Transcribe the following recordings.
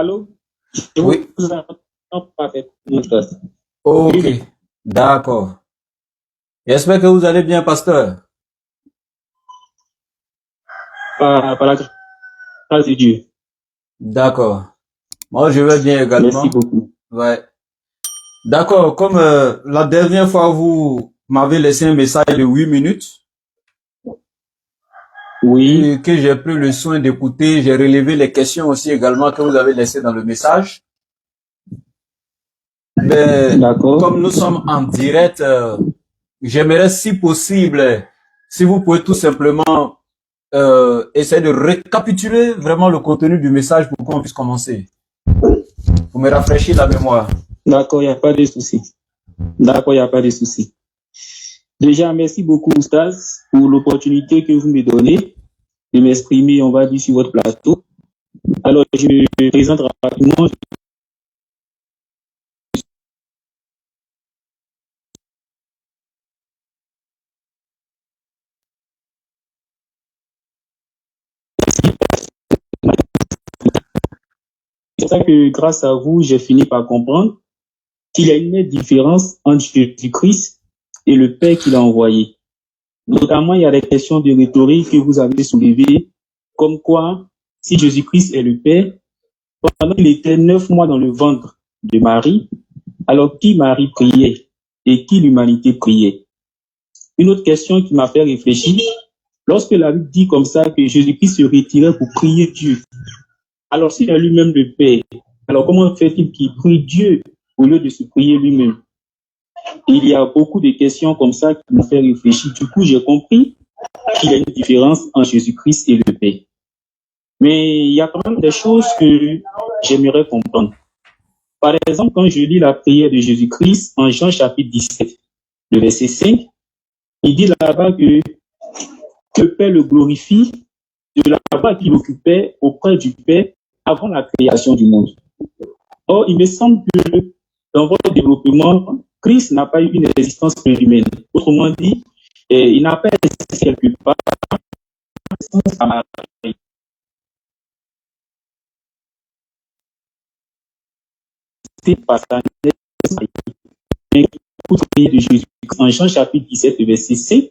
Allô? Je vous Oui, entends parfaitement. ok, Oui, d'accord. J'espère que vous allez bien, pasteur. par la grâce de Dieu. D'accord. Moi, je vais bien Merci également. beaucoup. Ouais. D'accord. Comme la dernière fois, vous m'avez laissé un message de 8 minutes Oui, et que j'ai pris le soin d'écouter. J'ai relevé les questions aussi également que vous avez laissées dans le message. Mais d'accord. comme nous sommes en direct, j'aimerais, si possible, si vous pouvez tout simplement essayer de récapituler vraiment le contenu du message pour qu'on puisse commencer. Pour me rafraîchir la mémoire. D'accord, il n'y a pas de souci. D'accord, il n'y a pas de souci. Déjà, merci beaucoup, Stas, pour l'opportunité que vous me donnez de m'exprimer, on va dire, sur votre plateau. Alors, je me présente rapidement. C'est pour ça que, grâce à vous, j'ai fini par comprendre qu'il y a une nette différence entre Jésus-Christ et le Père qu'il a envoyé. Notamment, il y a des questions de rhétorique que vous avez soulevées, comme quoi, si Jésus-Christ est le Père, pendant qu'il était 9 mois dans le ventre de Marie, alors qui Marie priait et qui l'humanité priait? Une autre question qui m'a fait réfléchir, lorsque la Bible dit comme ça que Jésus-Christ se retirait pour prier Dieu, alors s'il est lui-même le Père, alors comment fait-il qu'il prie Dieu au lieu de se prier lui-même? Il y a beaucoup de questions comme ça qui m'ont fait réfléchir. Du coup, j'ai compris qu'il y a une différence entre Jésus-Christ et le Père. Mais il y a quand même des choses que j'aimerais comprendre. Par exemple, quand je lis la prière de Jésus-Christ en Jean chapitre 17, le verset 5, il dit là-bas que le Père le glorifie de la voix qu'il occupait auprès du Père avant la création du monde. Or, il me semble que dans votre développement, Christ n'a pas eu une existence humaine. Autrement dit, il n'a pas existé quelque part sans sa Marie. C'est par sa naissance. De Jésus en Jean chapitre 17, verset 5,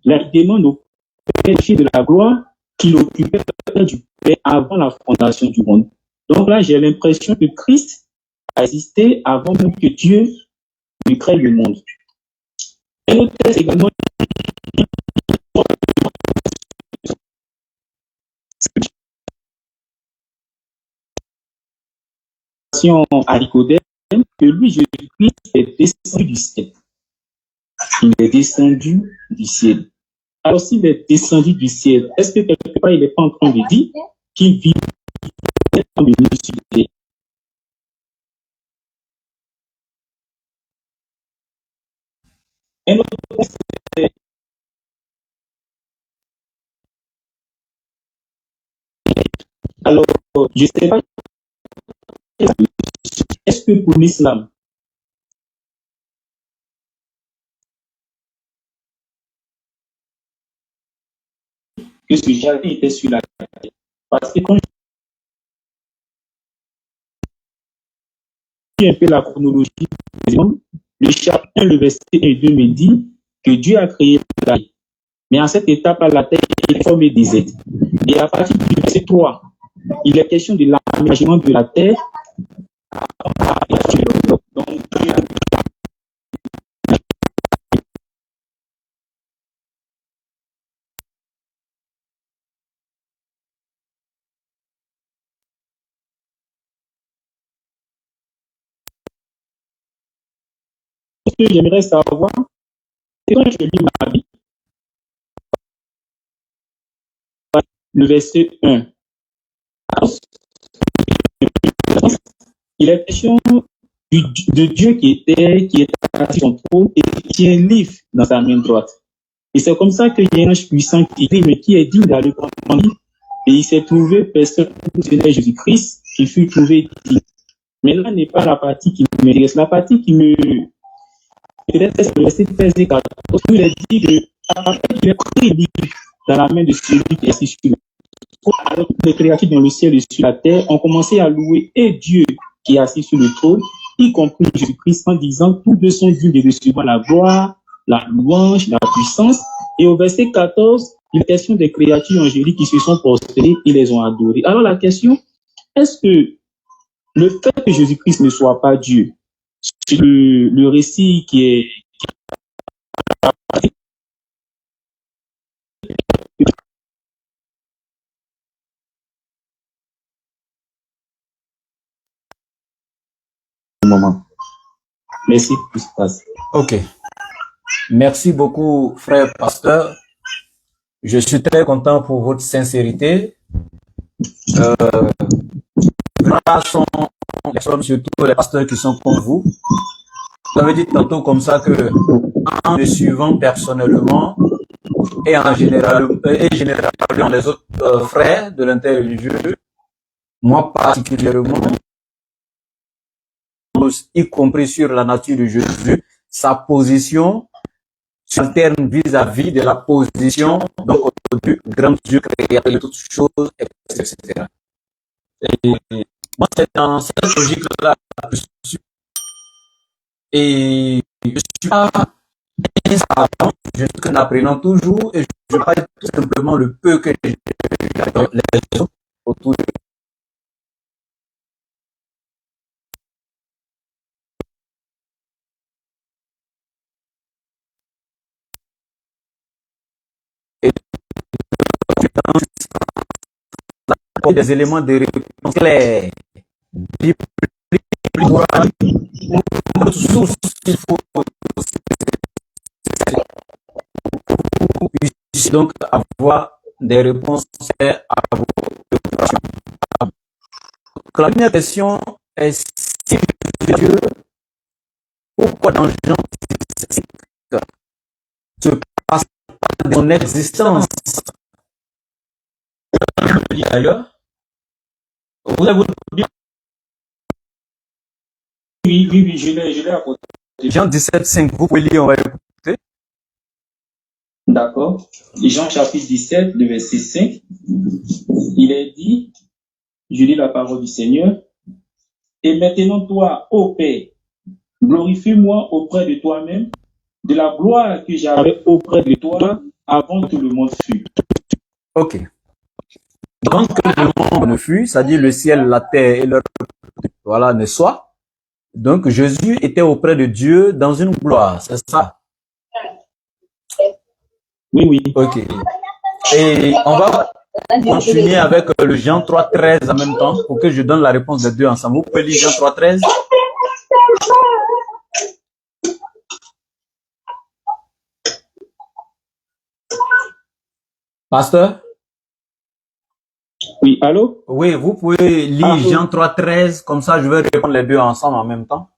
là, il demande au Père de la gloire qu'il occupait du Père avant la fondation du monde. Donc là, j'ai l'impression que Christ a existé avant même que Dieu ne crée le monde. Un autre texte également à Nicodème que lui, Jésus-Christ, est descendu du ciel. Il est descendu du ciel. Alors, s'il est descendu du ciel, est-ce que quelque part, il n'est pas en train de dire qu'il vit en milieu sur terre? Un autre texte, alors, je ne sais pas, est-ce que pour l'islam, que ce jardin était sur la terre? Parce que quand je lis un peu la chronologie, le chapitre 1, le verset 1 et 2 me dit que Dieu a créé la terre. Mais en cette étape-là, la terre est formée des êtres. Et à partir du verset 3, il est question de l'aménagement de la terre. Donc, ce que j'aimerais savoir, c'est quand je lis ma Bible, le verset 1, il est question de Dieu qui est assis sur son trône et qui tient un livre dans sa main droite. Et c'est comme ça qu'il y a un ange puissant qui dit, mais qui est digne d'aller prendre mon livre? Et il s'est trouvé personne pour Seigneur Jésus-Christ, qui fut trouvé digne. Mais là n'est pas la partie qui m'intéresse. La partie qui me intéresse, c'est le verset 13 et 14, où il est dit que après qu'il ait pris le livre dans la main de celui qui est assis sur lui. alors que les créatures dans le ciel et sur la terre ont commencé à louer et Dieu qui est assis sur le trône, y compris Jésus-Christ, en disant tous deux sont dignes de recevoir la gloire, la louange, la puissance. Et au verset 14, il est question des créatures angéliques qui se sont prosternées et les ont adorées. Alors la question, est-ce que le fait que Jésus-Christ ne soit pas Dieu, c'est le récit qui est au moment. Merci pour ce passe. Ok. Merci beaucoup, frère pasteur. Je suis très content pour votre sincérité. Là sont les personnes, surtout les pasteurs qui sont comme vous. Vous avez dit tantôt comme ça que en me suivant personnellement et en général et généralement les autres frères de l'interreligieux, moi particulièrement, y compris sur la nature de Jésus, sa position s'alterne vis-à-vis de la position donc du grand Dieu créateur de toutes choses, etc. Et moi, c'est dans cette logique-là que je suis. Et je suis pas un savant, je suis qu'un apprenant toujours, et je parle tout simplement le peu que j'ai les autres autour de et des éléments de réponse clairs, notre source qu'il faut donc avoir des réponses à vos questions. La première question est si Dieu, pourquoi dans Jean 5 se passe de son existence? D'ailleurs, vous avez Oui, je l'ai à côté. Jean 17, 5, vous pouvez lire, on va écouter. D'accord. Jean chapitre 17, le verset 5, il est dit, je lis la parole du Seigneur, et maintenant toi, ô Père, glorifie-moi auprès de toi-même, de la gloire que j'avais auprès de toi avant que le monde fût. Ok. Avant que le monde ne fût, c'est-à-dire le ciel, la terre et leur voilà ne soit. Donc Jésus était auprès de Dieu dans une gloire, c'est ça? Oui. Ok. Et on va continuer avec le Jean 3,13 en même temps pour que je donne la réponse des deux ensemble. Vous pouvez lire Jean 3,13? Pasteur? Oui, allô? Oui, vous pouvez lire Jean 3,13, comme ça je vais répondre les deux ensemble en même temps.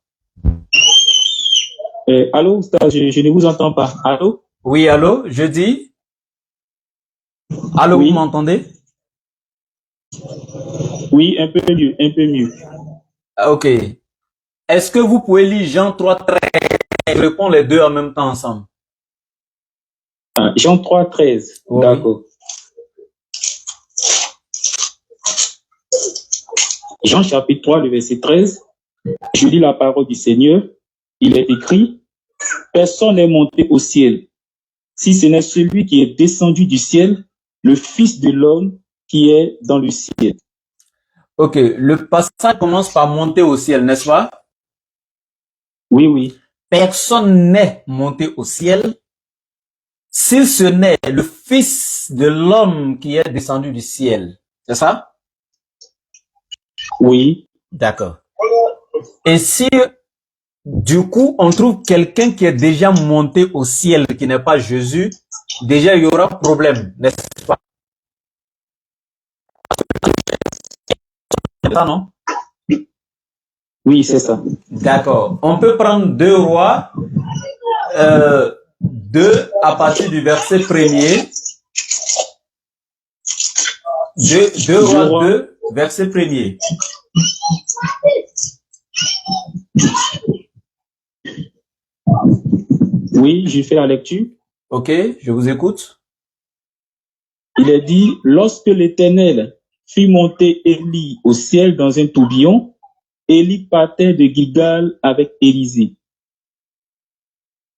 Allô, je ne vous entends pas. Allô? Oui, allô, je dis? Allô, oui. Vous m'entendez? Oui, un peu mieux, un peu mieux. Ok. Est-ce que vous pouvez lire Jean 3,13 et répondre les deux en même temps ensemble? Jean 3,13, oui. D'accord. Jean chapitre 3, le verset 13, je lis la parole du Seigneur. Il est écrit, personne n'est monté au ciel, si ce n'est celui qui est descendu du ciel, le Fils de l'homme qui est dans le ciel. Ok, le passage commence par monter au ciel, n'est-ce pas? Oui. Personne n'est monté au ciel, si ce n'est le Fils de l'homme qui est descendu du ciel. C'est ça? Oui. D'accord. Et si, du coup, on trouve quelqu'un qui est déjà monté au ciel, qui n'est pas Jésus, déjà il y aura problème, n'est-ce pas? C'est ça, non? Oui, c'est ça. D'accord. On peut prendre 2 Rois, 2 à partir du verset 1er. 2 Rois 2, verset 1er. Oui, j'ai fait la lecture. Ok, je vous écoute. Il est dit, lorsque l'Éternel fit monter Élie au ciel dans un tourbillon, Élie partait de Gilgal avec Élisée.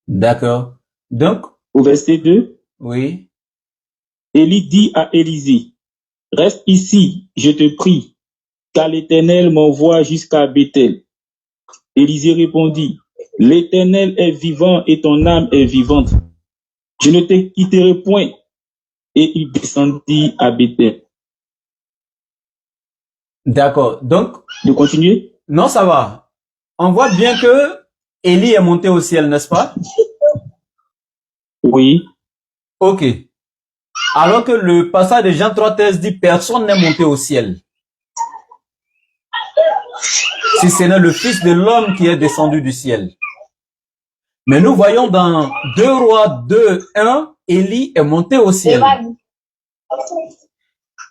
D'accord. Donc, Au verset 2, oui. Élie dit à Élisée, reste ici, je te prie, car l'Éternel m'envoie jusqu'à Bethel. Élisée répondit, l'Éternel est vivant et ton âme est vivante. Je ne te quitterai point. Et il descendit à Bethel. D'accord. Donc, De continuer? non, ça va. On voit bien que Élie est monté au ciel, n'est-ce pas? Oui. Ok. Alors que le passage de Jean 3,13 dit personne n'est monté au ciel. Si ce n'est le Fils de l'homme qui est descendu du ciel. Mais nous voyons dans 2 Rois 2:1, Élie est monté au ciel.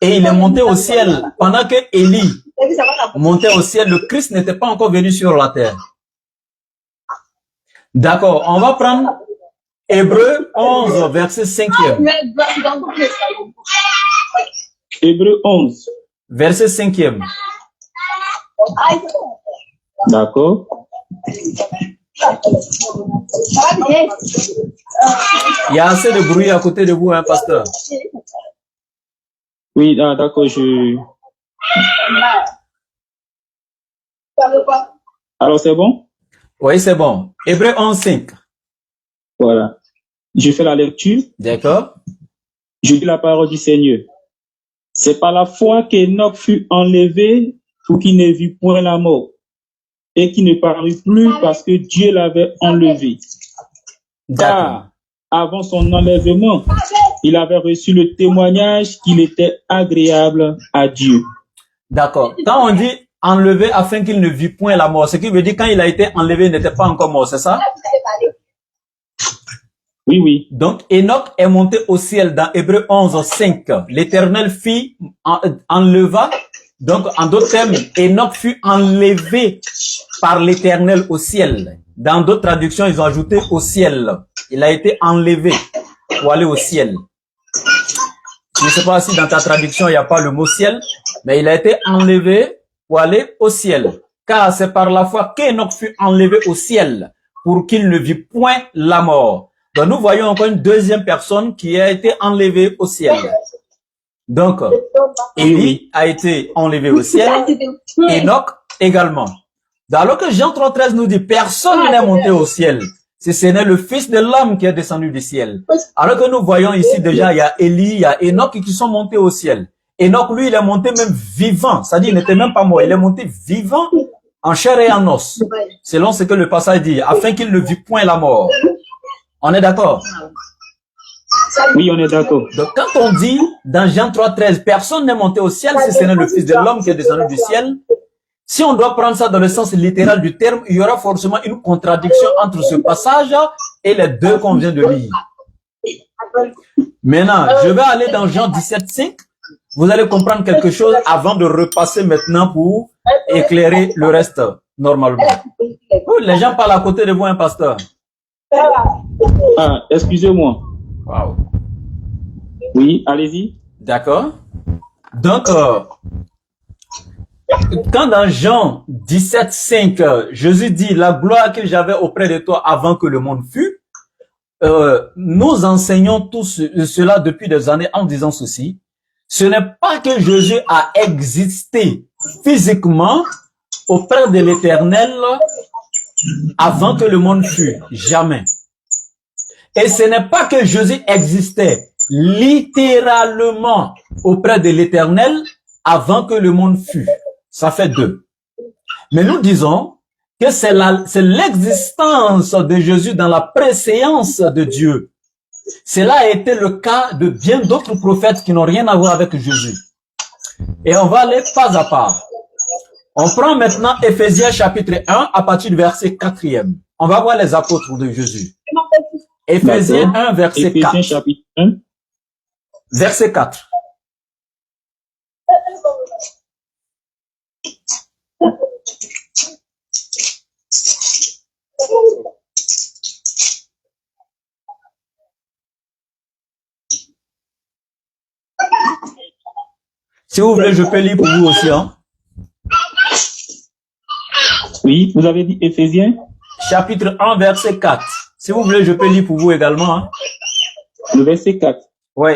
Et il est monté au ciel pendant que Élie montait au ciel. Le Christ n'était pas encore venu sur la terre. D'accord, on va prendre Hébreux 11, verset 5e. Hébreux 11. Verset 5e. D'accord. Il y a assez de bruit à côté de vous, hein, pasteur? Oui, d'accord, je... Alors, c'est bon? Oui, c'est bon. Hébreux 11, 5. Voilà. Je fais la lecture. D'accord. Je lis la parole du Seigneur. C'est par la foi qu'Enoch fut enlevé pour qu'il ne vit point la mort et qu'il ne parut plus parce que Dieu l'avait enlevé. Car avant son enlèvement, il avait reçu le témoignage qu'il était agréable à Dieu. D'accord. Quand on dit enlevé afin qu'il ne vit point la mort, ce qui veut dire quand il a été enlevé, il n'était pas encore mort, c'est ça? Oui, oui. Donc, Enoch est monté au ciel dans Hébreux 11, 5. L'Éternel enleva. Donc, en d'autres termes, Enoch fut enlevé par l'Éternel au ciel. Dans d'autres traductions, ils ont ajouté au ciel. Il a été enlevé pour aller au ciel. Je ne sais pas si dans ta traduction, il n'y a pas le mot ciel, mais il a été enlevé pour aller au ciel. Car c'est par la foi qu'Enoch fut enlevé au ciel pour qu'il ne vit point la mort. Donc, nous voyons encore une deuxième personne qui a été enlevée au ciel. Donc, Élie a été enlevé au ciel, Enoch également. Alors que Jean 3,13 nous dit, personne n'est monté au ciel, si ce n'est le Fils de l'homme qui est descendu du ciel. Alors que nous voyons ici déjà, il y a Élie, il y a Enoch qui sont montés au ciel. Enoch, lui, il est monté même vivant, c'est-à-dire il n'était même pas mort, il est monté vivant en chair et en os, selon ce que le passage dit, afin qu'il ne vit point la mort. On est d'accord? Oui, on est d'accord. Donc, quand on dit dans Jean 3,13, personne n'est monté au ciel si ce n'est le Fils de l'homme qui est descendu du ciel, si on doit prendre ça dans le sens littéral du terme, il y aura forcément une contradiction entre ce passage et les deux qu'on vient de lire. Maintenant, je vais aller dans Jean 17,5. Vous allez comprendre quelque chose avant de repasser maintenant pour éclairer le reste normalement. Oh, les gens parlent à côté de vous, un pasteur. Ah, excusez-moi. Wow. Oui, allez-y. D'accord. Donc, quand dans Jean 17,5, Jésus dit, la gloire que j'avais auprès de toi avant que le monde fût, nous enseignons tout cela depuis des années en disant ceci. Ce n'est pas que Jésus a existé physiquement auprès de l'Éternel avant que le monde fût. Jamais. Et ce n'est pas que Jésus existait littéralement auprès de l'Éternel avant que le monde fût. Ça fait deux. Mais nous disons que c'est l'existence de Jésus dans la préséance de Dieu. Cela a été le cas de bien d'autres prophètes qui n'ont rien à voir avec Jésus. Et on va aller pas à pas. On prend maintenant Éphésiens chapitre 1 à partir du verset 4e. On va voir les apôtres de Jésus. Éphésiens 1, verset 4. Éphésiens chapitre 1. Verset 4. Si vous voulez, je peux lire pour vous aussi. Hein? Oui, vous avez dit Éphésiens? Chapitre 1, verset 4. Si vous voulez, je peux lire pour vous également. Hein? Le verset 4. Oui.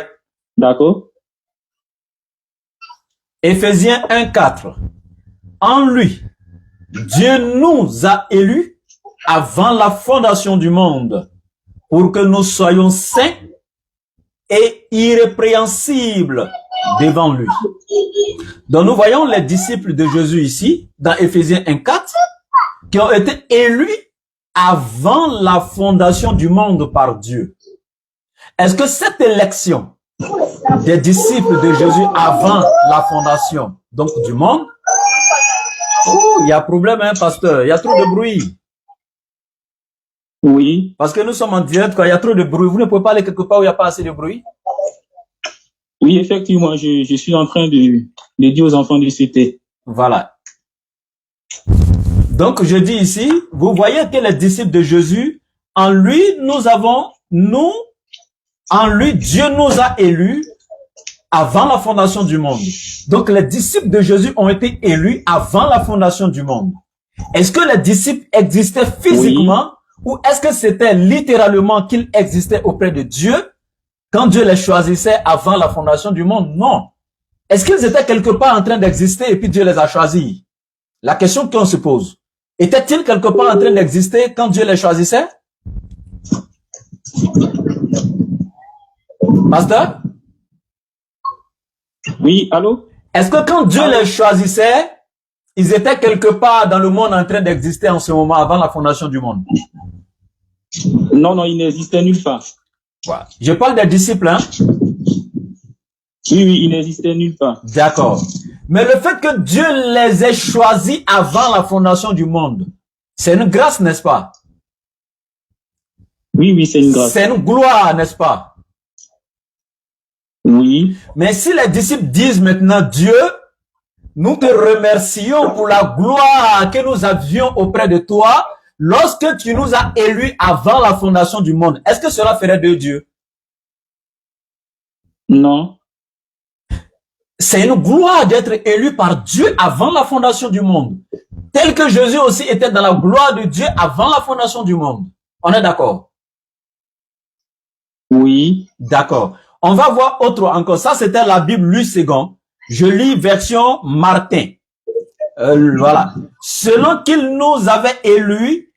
D'accord. Éphésiens 1, 4. En lui, Dieu nous a élus avant la fondation du monde pour que nous soyons saints et irrépréhensibles devant lui. Donc nous voyons les disciples de Jésus ici, dans Éphésiens 1, 4, qui ont été élus avant la fondation du monde par Dieu. Est-ce que cette élection des disciples de Jésus avant la fondation donc du monde, oh, il y a problème, hein, pasteur, il y a trop de bruit. Oui. Parce que nous sommes en direct, quand il y a trop de bruit. Vous ne pouvez pas aller quelque part où il n'y a pas assez de bruit? Oui, effectivement, je suis en train de dire aux enfants de citer. Voilà. Donc, je dis ici, vous voyez que les disciples de Jésus, en lui, en lui, Dieu nous a élus avant la fondation du monde. Donc, les disciples de Jésus ont été élus avant la fondation du monde. Est-ce que les disciples existaient physiquement, ou est-ce que c'était littéralement qu'ils existaient auprès de Dieu quand Dieu les choisissait avant la fondation du monde? Non. Est-ce qu'ils étaient quelque part en train d'exister et puis Dieu les a choisis? La question qu'on se pose. Étaient-ils quelque part en train d'exister quand Dieu les choisissait? Pasteur? Oui, allô? Est-ce que quand Dieu les choisissait, ils étaient quelque part dans le monde en train d'exister en ce moment avant la fondation du monde? Non, non, ils n'existaient nulle part. Voilà. Je parle des disciples, hein? Oui, oui, ils n'existaient nulle part. D'accord. Mais le fait que Dieu les ait choisis avant la fondation du monde, c'est une grâce, n'est-ce pas? Oui, oui, c'est une grâce. C'est une gloire, n'est-ce pas? Oui. Mais si les disciples disent maintenant, Dieu, nous te remercions pour la gloire que nous avions auprès de toi lorsque tu nous as élus avant la fondation du monde, est-ce que cela ferait de Dieu? Non. C'est une gloire d'être élu par Dieu avant la fondation du monde. Tel que Jésus aussi était dans la gloire de Dieu avant la fondation du monde. On est d'accord? Oui. D'accord. On va voir autre encore. Ça, c'était la Bible Louis II. Je lis version Martin. Voilà. Selon qu'il nous avait élus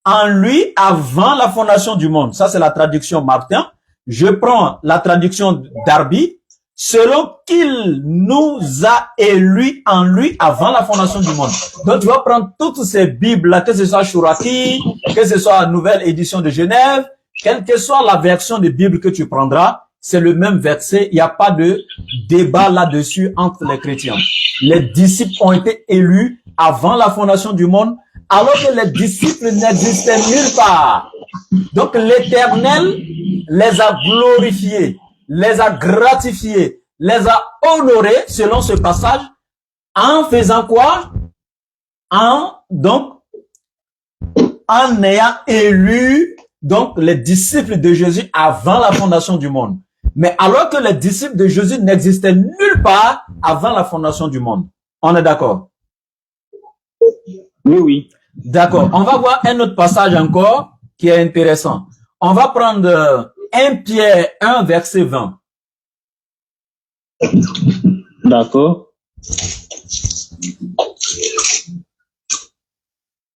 en lui avant la fondation du monde. Ça, c'est la traduction Martin. Je prends la traduction Darby. Selon qu'il nous a élus en lui avant la fondation du monde. Donc, tu vas prendre toutes ces Bibles-là, que ce soit Chouraki, que ce soit la nouvelle édition de Genève, quelle que soit la version de Bible que tu prendras, c'est le même verset. Il n'y a pas de débat là-dessus entre les chrétiens. Les disciples ont été élus avant la fondation du monde, alors que les disciples n'existaient nulle part. Donc, l'Éternel les a glorifiés, les a gratifiés, les a honorés, selon ce passage, en faisant quoi? En ayant élu donc les disciples de Jésus avant la fondation du monde. Mais alors que les disciples de Jésus n'existaient nulle part avant la fondation du monde. On est d'accord? Oui, oui. D'accord. On va voir un autre passage encore qui est intéressant. On va prendre 1 Pierre 1, verset 20. D'accord.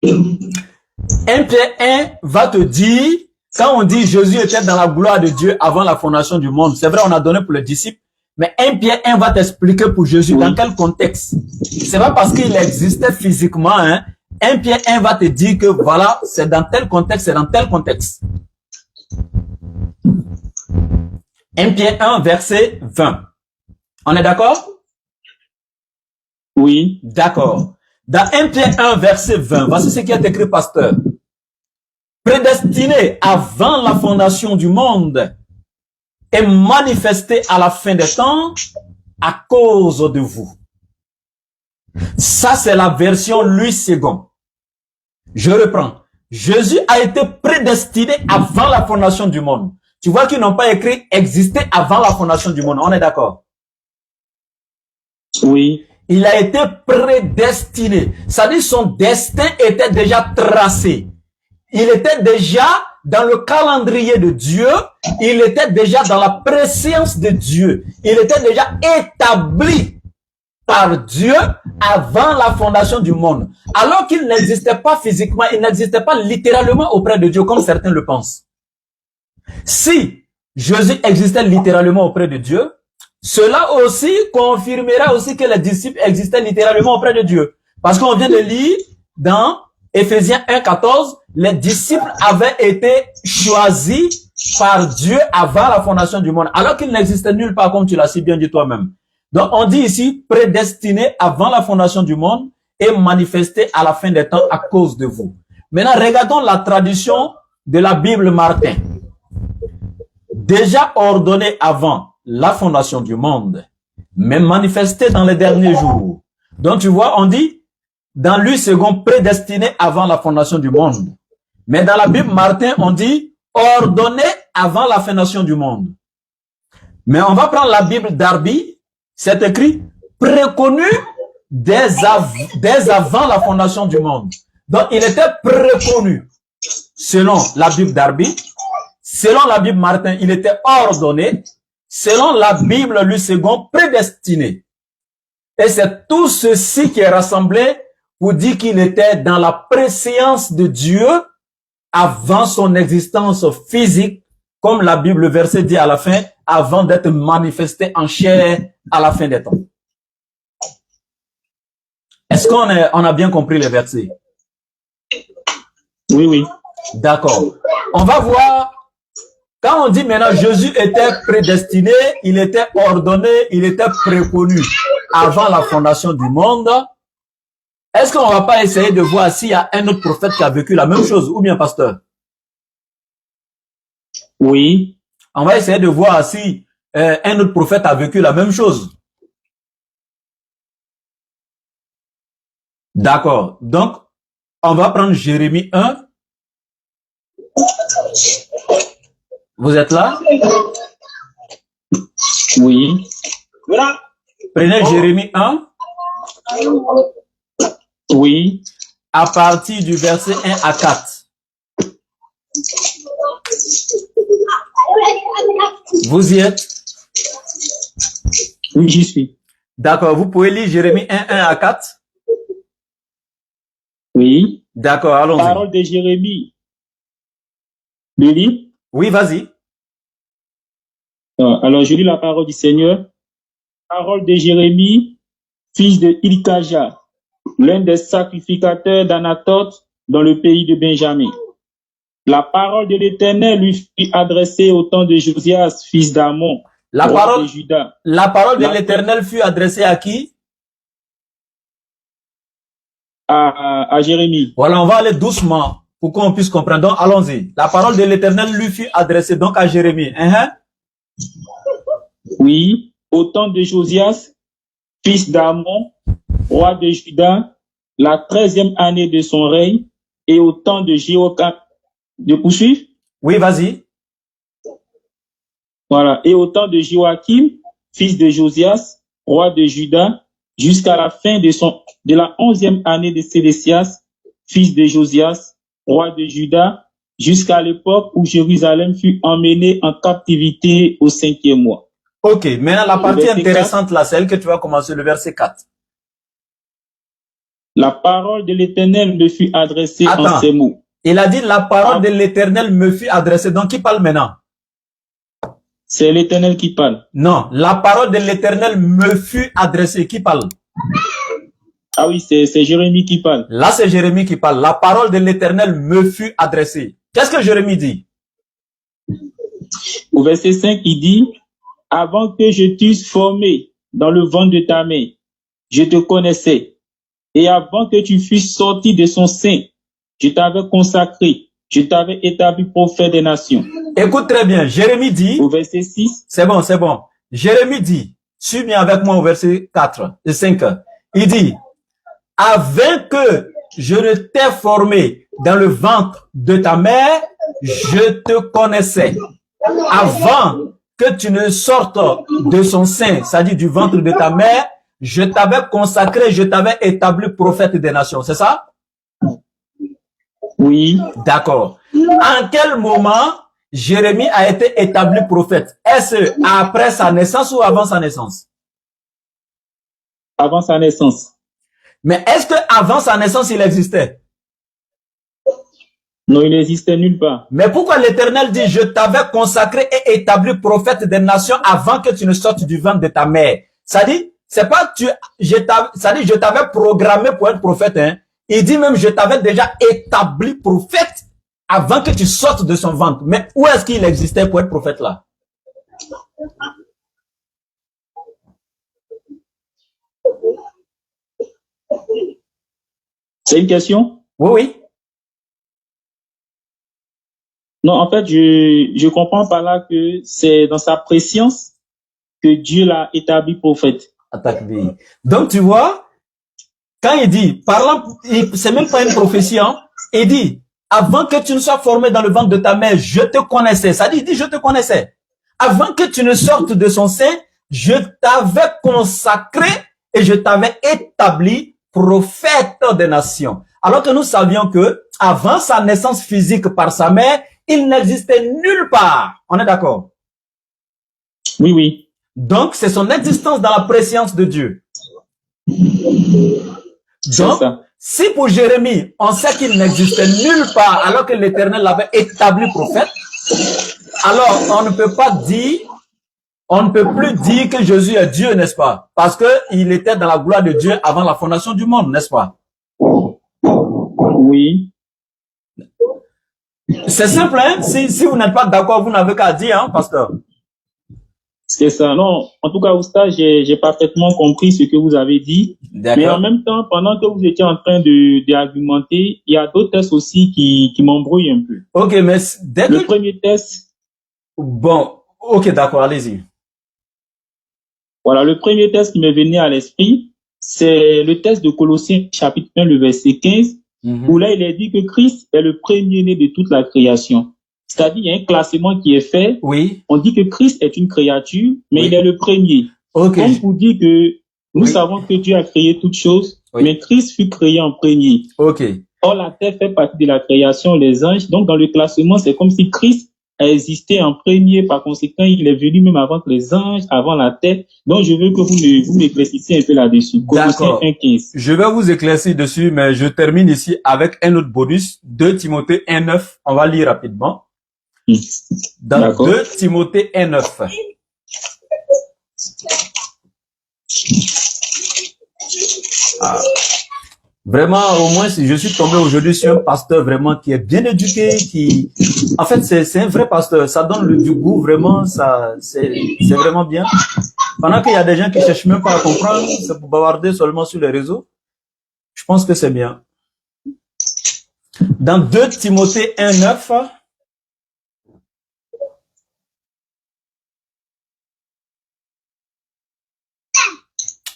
1 Pierre 1 va te dire, quand on dit Jésus était dans la gloire de Dieu avant la fondation du monde, c'est vrai, on a donné pour les disciples, mais 1 Pierre 1 va t'expliquer pour Jésus dans quel contexte. C'est pas parce qu'il existait physiquement, hein. 1 Pierre 1 va te dire que voilà, c'est dans tel contexte, c'est dans tel contexte. 1 Pierre 1, verset 20. On est d'accord? Oui. D'accord. Dans 1 Pierre 1, verset 20, voici ce qui est écrit, pasteur. Prédestiné avant la fondation du monde et manifesté à la fin des temps à cause de vous. Ça, c'est la version Louis II. Je reprends. Jésus a été prédestiné avant la fondation du monde. Tu vois qu'ils n'ont pas écrit exister avant la fondation du monde. On est d'accord? Oui. Il a été prédestiné. C'est-à-dire son destin était déjà tracé. Il était déjà dans le calendrier de Dieu. Il était déjà dans la préscience de Dieu. Il était déjà établi par Dieu avant la fondation du monde. Alors qu'il n'existait pas physiquement, il n'existait pas littéralement auprès de Dieu, comme certains le pensent. Si Jésus existait littéralement auprès de Dieu, cela aussi confirmera aussi que les disciples existaient littéralement auprès de Dieu. Parce qu'on vient de lire dans Éphésiens 1,14, les disciples avaient été choisis par Dieu avant la fondation du monde, alors qu'ils n'existaient nulle part, comme tu l'as si bien dit toi-même. Donc on dit ici, prédestiné avant la fondation du monde et manifesté à la fin des temps à cause de vous. Maintenant, regardons la tradition de la Bible Martin. Déjà ordonné avant la fondation du monde, mais manifesté dans les derniers jours. Donc tu vois, on dit, dans Luc second, prédestiné avant la fondation du monde. Mais dans la Bible Martin, on dit, ordonné avant la fondation du monde. Mais on va prendre la Bible Darby, c'est écrit, préconnu dès avant la fondation du monde. Donc il était préconnu, selon la Bible Darby. Selon la Bible Martin, il était ordonné. Selon la Bible Luc second, prédestiné. Et c'est tout ceci qui est rassemblé pour dire qu'il était dans la préscience de Dieu avant son existence physique, comme la Bible, le verset dit à la fin, avant d'être manifesté en chair à la fin des temps. Est-ce qu'on a bien compris les versets? Oui, oui. D'accord. On va voir. Quand on dit maintenant Jésus était prédestiné, il était ordonné, il était préconnu avant la fondation du monde, est-ce qu'on va pas essayer de voir s'il y a un autre prophète qui a vécu la même chose, ou bien pasteur? Oui. On va essayer de voir si un autre prophète a vécu la même chose. D'accord. Donc, on va prendre Jérémie 1. Vous êtes là? Oui. Prenez Jérémie 1. Oui. À partir du verset 1 à 4. Vous y êtes? Oui, j'y suis. D'accord. Vous pouvez lire Jérémie 1, 1 à 4? Oui. D'accord, allons-y. Parole de Jérémie. Le livre? Oui, vas-y. Alors, je lis la parole du Seigneur. Parole de Jérémie, fils de Hilkaja, l'un des sacrificateurs d'Anatote dans le pays de Benjamin. La parole de l'Éternel lui fut adressée au temps de Josias, fils d'Amon, roi de Juda. La parole de l'Éternel fut adressée à qui? À Jérémie. Voilà, on va aller doucement pour qu'on puisse comprendre. Donc, allons-y. La parole de l'Éternel lui fut adressée donc à Jérémie. Oui, au temps de Josias, fils d'Amon, roi de Juda, la 13e année de son règne, et au temps de Jéhoiakim. De poursuivre? Oui, vas-y. Voilà. Et au temps de Joachim, fils de Josias, roi de Juda, jusqu'à la fin de la 11e année de Sédécias, fils de Josias, roi de Juda, jusqu'à l'époque où Jérusalem fut emmenée en captivité au 5e mois. Ok, maintenant la partie intéressante là, celle que tu vas commencer, le verset 4. La parole de l'Éternel me fut adressée en ces mots. Il a dit la parole de l'Éternel me fut adressée. Donc qui parle maintenant? C'est l'Éternel qui parle. Non, la parole de l'Éternel me fut adressée. Qui parle? Ah oui, c'est Jérémie qui parle. Là, c'est Jérémie qui parle. La parole de l'Éternel me fut adressée. Qu'est-ce que Jérémie dit? Au verset 5, il dit, avant que je t'eusse formé dans le ventre de ta mère, je te connaissais. Et avant que tu fusses sorti de son sein, je t'avais consacré, je t'avais établi prophète des nations. Écoute très bien, Jérémie dit, au verset 6, c'est bon. Jérémie dit, suis bien avec moi au verset 4 et 5. Il dit, avant que je ne t'ai formé dans le ventre de ta mère, je te connaissais. Avant que tu ne sortes de son sein, c'est-à-dire du ventre de ta mère, je t'avais consacré, je t'avais établi prophète des nations, c'est ça? Oui. D'accord. En quel moment Jérémie a été établi prophète? Est-ce après sa naissance ou avant sa naissance? Avant sa naissance. Mais est-ce que avant sa naissance, il existait? Non, il n'existait nulle part. Mais pourquoi l'Éternel dit, je t'avais consacré et établi prophète des nations avant que tu ne sortes du ventre de ta mère? Ça dit, c'est pas ça dit, je t'avais programmé pour être prophète, hein. Il dit même, je t'avais déjà établi prophète avant que tu sortes de son ventre. Mais où est-ce qu'il existait pour être prophète là? C'est une question? Oui, oui. Non, en fait, je comprends par là que c'est dans sa préscience que Dieu l'a établi prophète. Donc, tu vois, quand il dit, parlant, c'est même pas une prophétie, hein, il dit, avant que tu ne sois formé dans le ventre de ta mère, je te connaissais. Ça dit, il dit, je te connaissais. Avant que tu ne sortes de son sein, je t'avais consacré et je t'avais établi prophète des nations. Alors que nous savions que, avant sa naissance physique par sa mère, il n'existait nulle part. On est d'accord? Oui, oui. Donc, c'est son existence dans la préscience de Dieu. Donc, si pour Jérémie, on sait qu'il n'existait nulle part alors que l'Éternel l'avait établi prophète, alors on ne peut pas dire, on ne peut plus dire que Jésus est Dieu, n'est-ce pas? Parce que il était dans la gloire de Dieu avant la fondation du monde, n'est-ce pas? Oui. C'est simple, hein? Si vous n'êtes pas d'accord, vous n'avez qu'à dire, hein, pasteur. C'est ça. Non, en tout cas, Oustaz, j'ai parfaitement compris ce que vous avez dit. Mais en même temps, pendant que vous étiez en train d'argumenter, il y a d'autres tests aussi qui m'embrouillent un peu. Ok, mais dès que... Le premier test... Bon, ok, d'accord, allez-y. Voilà, le premier test qui me venait à l'esprit, c'est le test de Colossiens chapitre 1, le verset 15, où là, il est dit que Christ est le premier-né de toute la création. C'est-à-dire, il y a un classement qui est fait. Oui. On dit que Christ est une créature, mais oui. il est le premier. Ok. Comme pour dire que nous savons que Dieu a créé toutes choses, mais Christ fut créé en premier. Ok. Or, la terre fait partie de la création, les anges. Donc, dans le classement, c'est comme si Christ a existé en premier. Par conséquent, il est venu même avant que les anges, avant la terre. Donc, je veux que vous m'éclaircissiez un peu là-dessus. D'accord. Je vais vous éclaircir dessus, mais je termine ici avec un autre bonus. 2 Timothée 1,9. On va lire rapidement. Dans 2 Timothée 1,9. Vraiment, au moins, si je suis tombé aujourd'hui sur un pasteur vraiment qui est bien éduqué, en fait, c'est un vrai pasteur. Ça donne du goût, vraiment, c'est vraiment bien. Pendant qu'il y a des gens qui cherchent même pas à comprendre, c'est pour bavarder seulement sur les réseaux. Je pense que c'est bien. Dans 2 Timothée 1,9,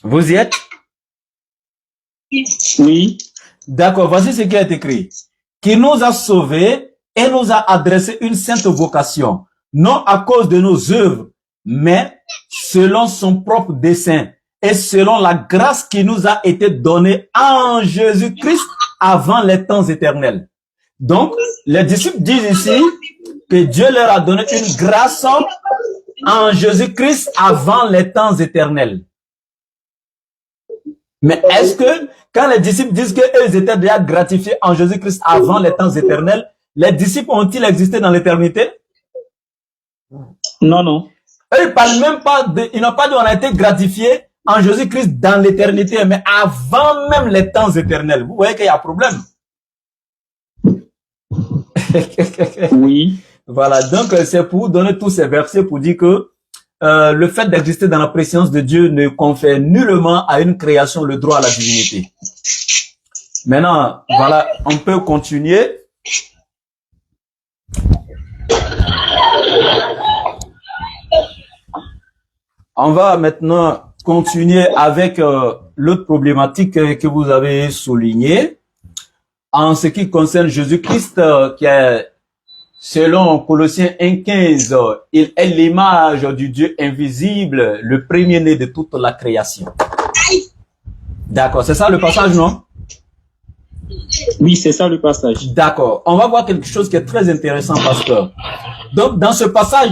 vous y êtes? Oui. D'accord, voici ce qui est écrit. Qui nous a sauvés et nous a adressé une sainte vocation, non à cause de nos œuvres, mais selon son propre dessein et selon la grâce qui nous a été donnée en Jésus-Christ avant les temps éternels. Donc, les disciples disent ici que Dieu leur a donné une grâce en Jésus-Christ avant les temps éternels. Mais est-ce que, quand les disciples disent qu'ils étaient déjà gratifiés en Jésus-Christ avant les temps éternels, les disciples ont-ils existé dans l'éternité? Non, non. Eux, ils parlent même pas ils n'ont pas dit on a été gratifiés en Jésus-Christ dans l'éternité, mais avant même les temps éternels. Vous voyez qu'il y a un problème. Oui. Voilà, donc c'est pour vous donner tous ces versets pour dire que le fait d'exister dans la préscience de Dieu ne confère nullement à une création le droit à la divinité. Maintenant, voilà, on peut continuer. On va maintenant continuer avec l'autre problématique que vous avez soulignée en ce qui concerne Jésus-Christ qui est, selon Colossiens 1,15, il est l'image du Dieu invisible, le premier-né de toute la création. D'accord, c'est ça le passage, non? Oui, c'est ça le passage. D'accord. On va voir quelque chose qui est très intéressant, pasteur. Donc, dans ce passage,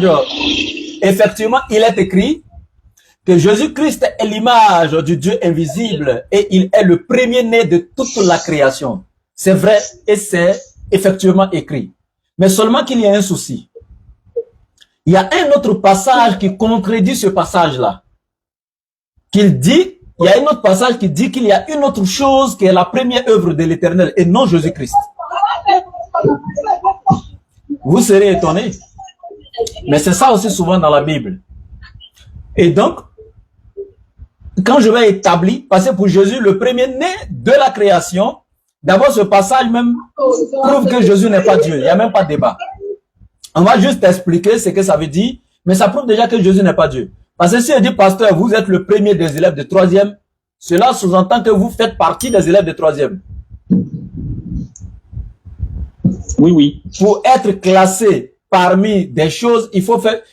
effectivement, il est écrit que Jésus-Christ est l'image du Dieu invisible et il est le premier-né de toute la création. C'est vrai et c'est effectivement écrit. Mais seulement qu'il y a un souci. Il y a un autre passage qui contredit ce passage-là. Il y a un autre passage qui dit qu'il y a une autre chose qui est la première œuvre de l'Éternel et non Jésus-Christ. Vous serez étonnés. Mais c'est ça aussi souvent dans la Bible. Et donc, quand je vais établir, parce que pour Jésus, le premier-né de la création, d'abord ce passage même prouve que Jésus n'est pas Dieu. Il n'y a même pas de débat. On va juste expliquer ce que ça veut dire, mais ça prouve déjà que Jésus n'est pas Dieu. Parce que si on dit, pasteur, vous êtes le premier des élèves de troisième, cela sous-entend que vous faites partie des élèves de troisième. Oui, oui. Pour être classé parmi des choses, il faudrait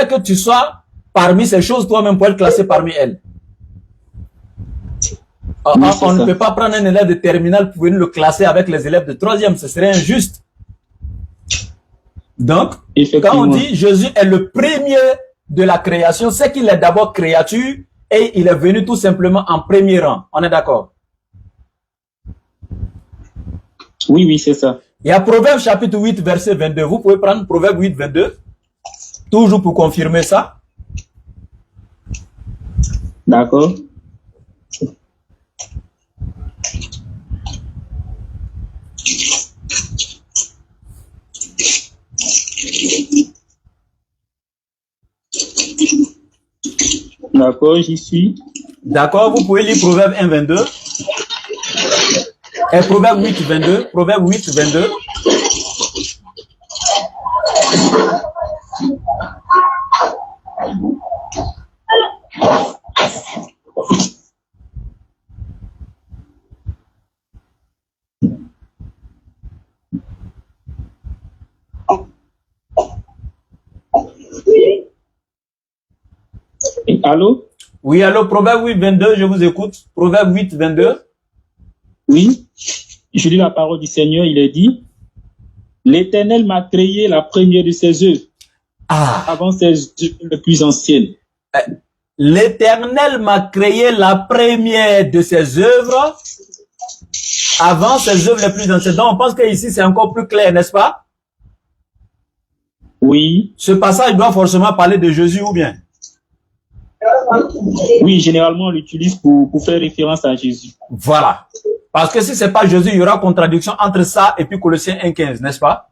que tu sois parmi ces choses toi-même pour être classé parmi elles. Oui, on ne peut pas prendre un élève de terminale pour venir le classer avec les élèves de troisième, ce serait injuste. Donc, quand on dit Jésus est le premier de la création, c'est qu'il est d'abord créature et il est venu tout simplement en premier rang. On est d'accord? Oui, oui, c'est ça. Il y a Proverbe chapitre 8, verset 22. Vous pouvez prendre Proverbe 8, 22. Toujours pour confirmer ça. D'accord. D'accord, j'y suis. D'accord, vous pouvez lire Proverbe 1, 22. Et Proverbe 8, 22. Proverbe 8, 22. Allô? Oui, allô, Proverbe 8, 22, je vous écoute. Proverbe 8, 22. Oui, je lis la parole du Seigneur, il est dit, l'Éternel m'a créé la première de ses œuvres, avant ses œuvres les plus anciennes. L'Éternel m'a créé la première de ses œuvres, avant ses œuvres les plus anciennes. Donc, on pense que ici c'est encore plus clair, n'est-ce pas? Oui. Ce passage doit forcément parler de Jésus ou bien? Oui, généralement on l'utilise pour faire référence à Jésus. Voilà. Parce que si c'est pas Jésus, il y aura contradiction entre ça et puis Colossiens 1,15, n'est-ce pas?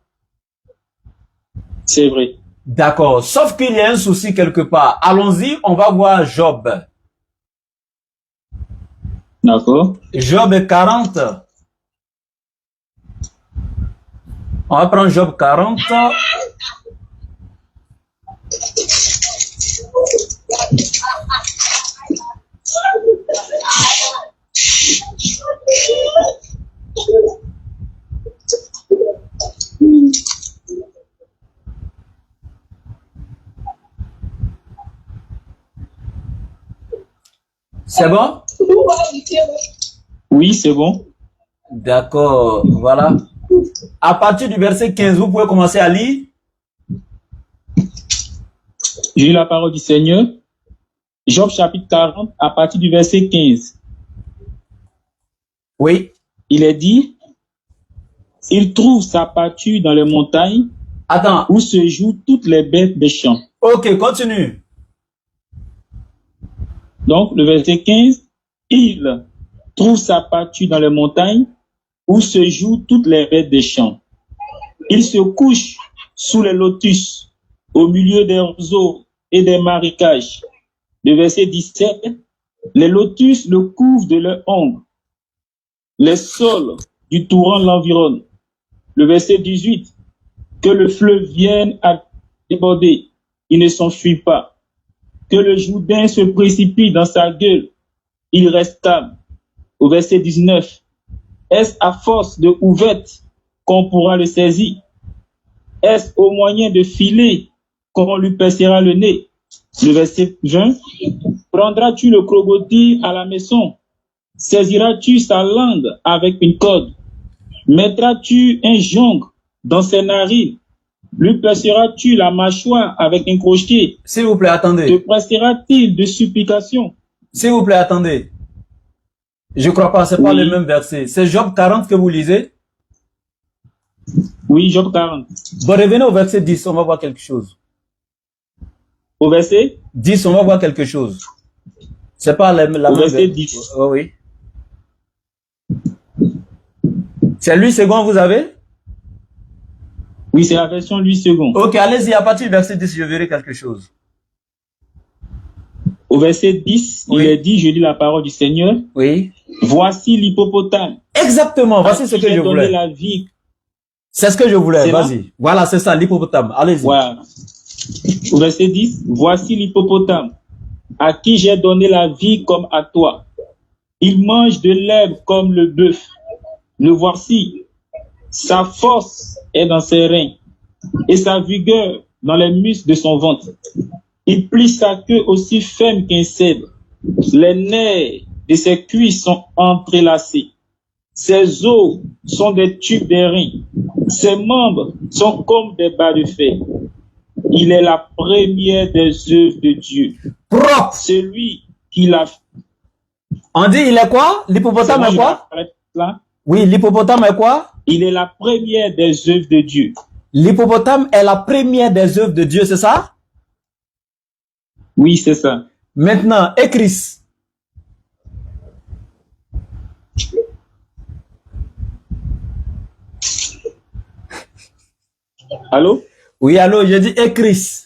C'est vrai. D'accord. Sauf qu'il y a un souci quelque part. Allons-y, on va voir Job. D'accord. Job 40. On va prendre Job 40. C'est bon? Oui, c'est bon. D'accord, voilà. À partir du verset 15, vous pouvez commencer à lire. J'ai lu la parole du Seigneur. Job chapitre 40, à partir du verset 15. Oui. Il est dit, il trouve sa pâture dans les montagnes. Attends. Où se jouent toutes les bêtes des champs. Ok, continue. Donc, le verset 15, il trouve sa pâture dans les montagnes où se jouent toutes les bêtes des champs. Il se couche sous les lotus, au milieu des roseaux et des marécages. Le verset 17, les lotus le couvrent de leur ombre. Les sols du torrent l'environnent. Le verset 18, que le fleuve vienne à déborder, il ne s'enfuit pas. Que le Jourdain se précipite dans sa gueule, il reste calme. Au verset 19, est-ce à force de houvette qu'on pourra le saisir? Est-ce au moyen de filet qu'on lui percera le nez? Le verset 20, prendras-tu le crocodile à la maison, Saisiras-tu sa langue avec une corde? Mettras-tu un jonc dans ses narines? Lui perceras-tu la mâchoire avec un crochet? S'il vous plaît, Te attendez. pressera-t-il de supplications? S'il vous plaît, attendez. Je crois pas, c'est pas Oui. le même verset. C'est Job 40 que vous lisez. Oui, Job 40. Bon, revenez au verset 10, on va voir quelque chose. Au verset 10, on va voir quelque chose. C'est pas la Au même verset 10. Oh, oui. C'est lui second, vous avez? Oui, c'est la version lui second. Ok, allez-y, à partir du verset 10, je verrai quelque chose. Au verset 10, Oui. il est dit, je lis la parole du Seigneur. Oui. Voici l'hippopotame. Exactement, voici ce que J'ai je donné voulais. la vie. C'est ce que je voulais, C'est là? vas-y. Voilà, c'est ça, l'hippopotame. Allez-y. Voilà. Au verset 10, voici l'hippopotame, à qui j'ai donné la vie comme à toi. Il mange de l'herbe comme le bœuf. Le voici. Sa force est dans ses reins et sa vigueur dans les muscles de son ventre. Il plie sa queue aussi ferme qu'un cèdre. Les nerfs de ses cuisses sont entrelacés. Ses os sont des tubes d'airain. Ses membres sont comme des barres de fer. Il est la première des œuvres de Dieu. Propre. Celui qui l'a fait. On dit, il est quoi? L'hippopotame est quoi? Là. Oui, l'hippopotame est quoi? Il est la première des œuvres de Dieu. L'hippopotame est la première des œuvres de Dieu, c'est ça? Oui, c'est ça. Maintenant, Écris. Allô? Oui, allô, je dis Écris.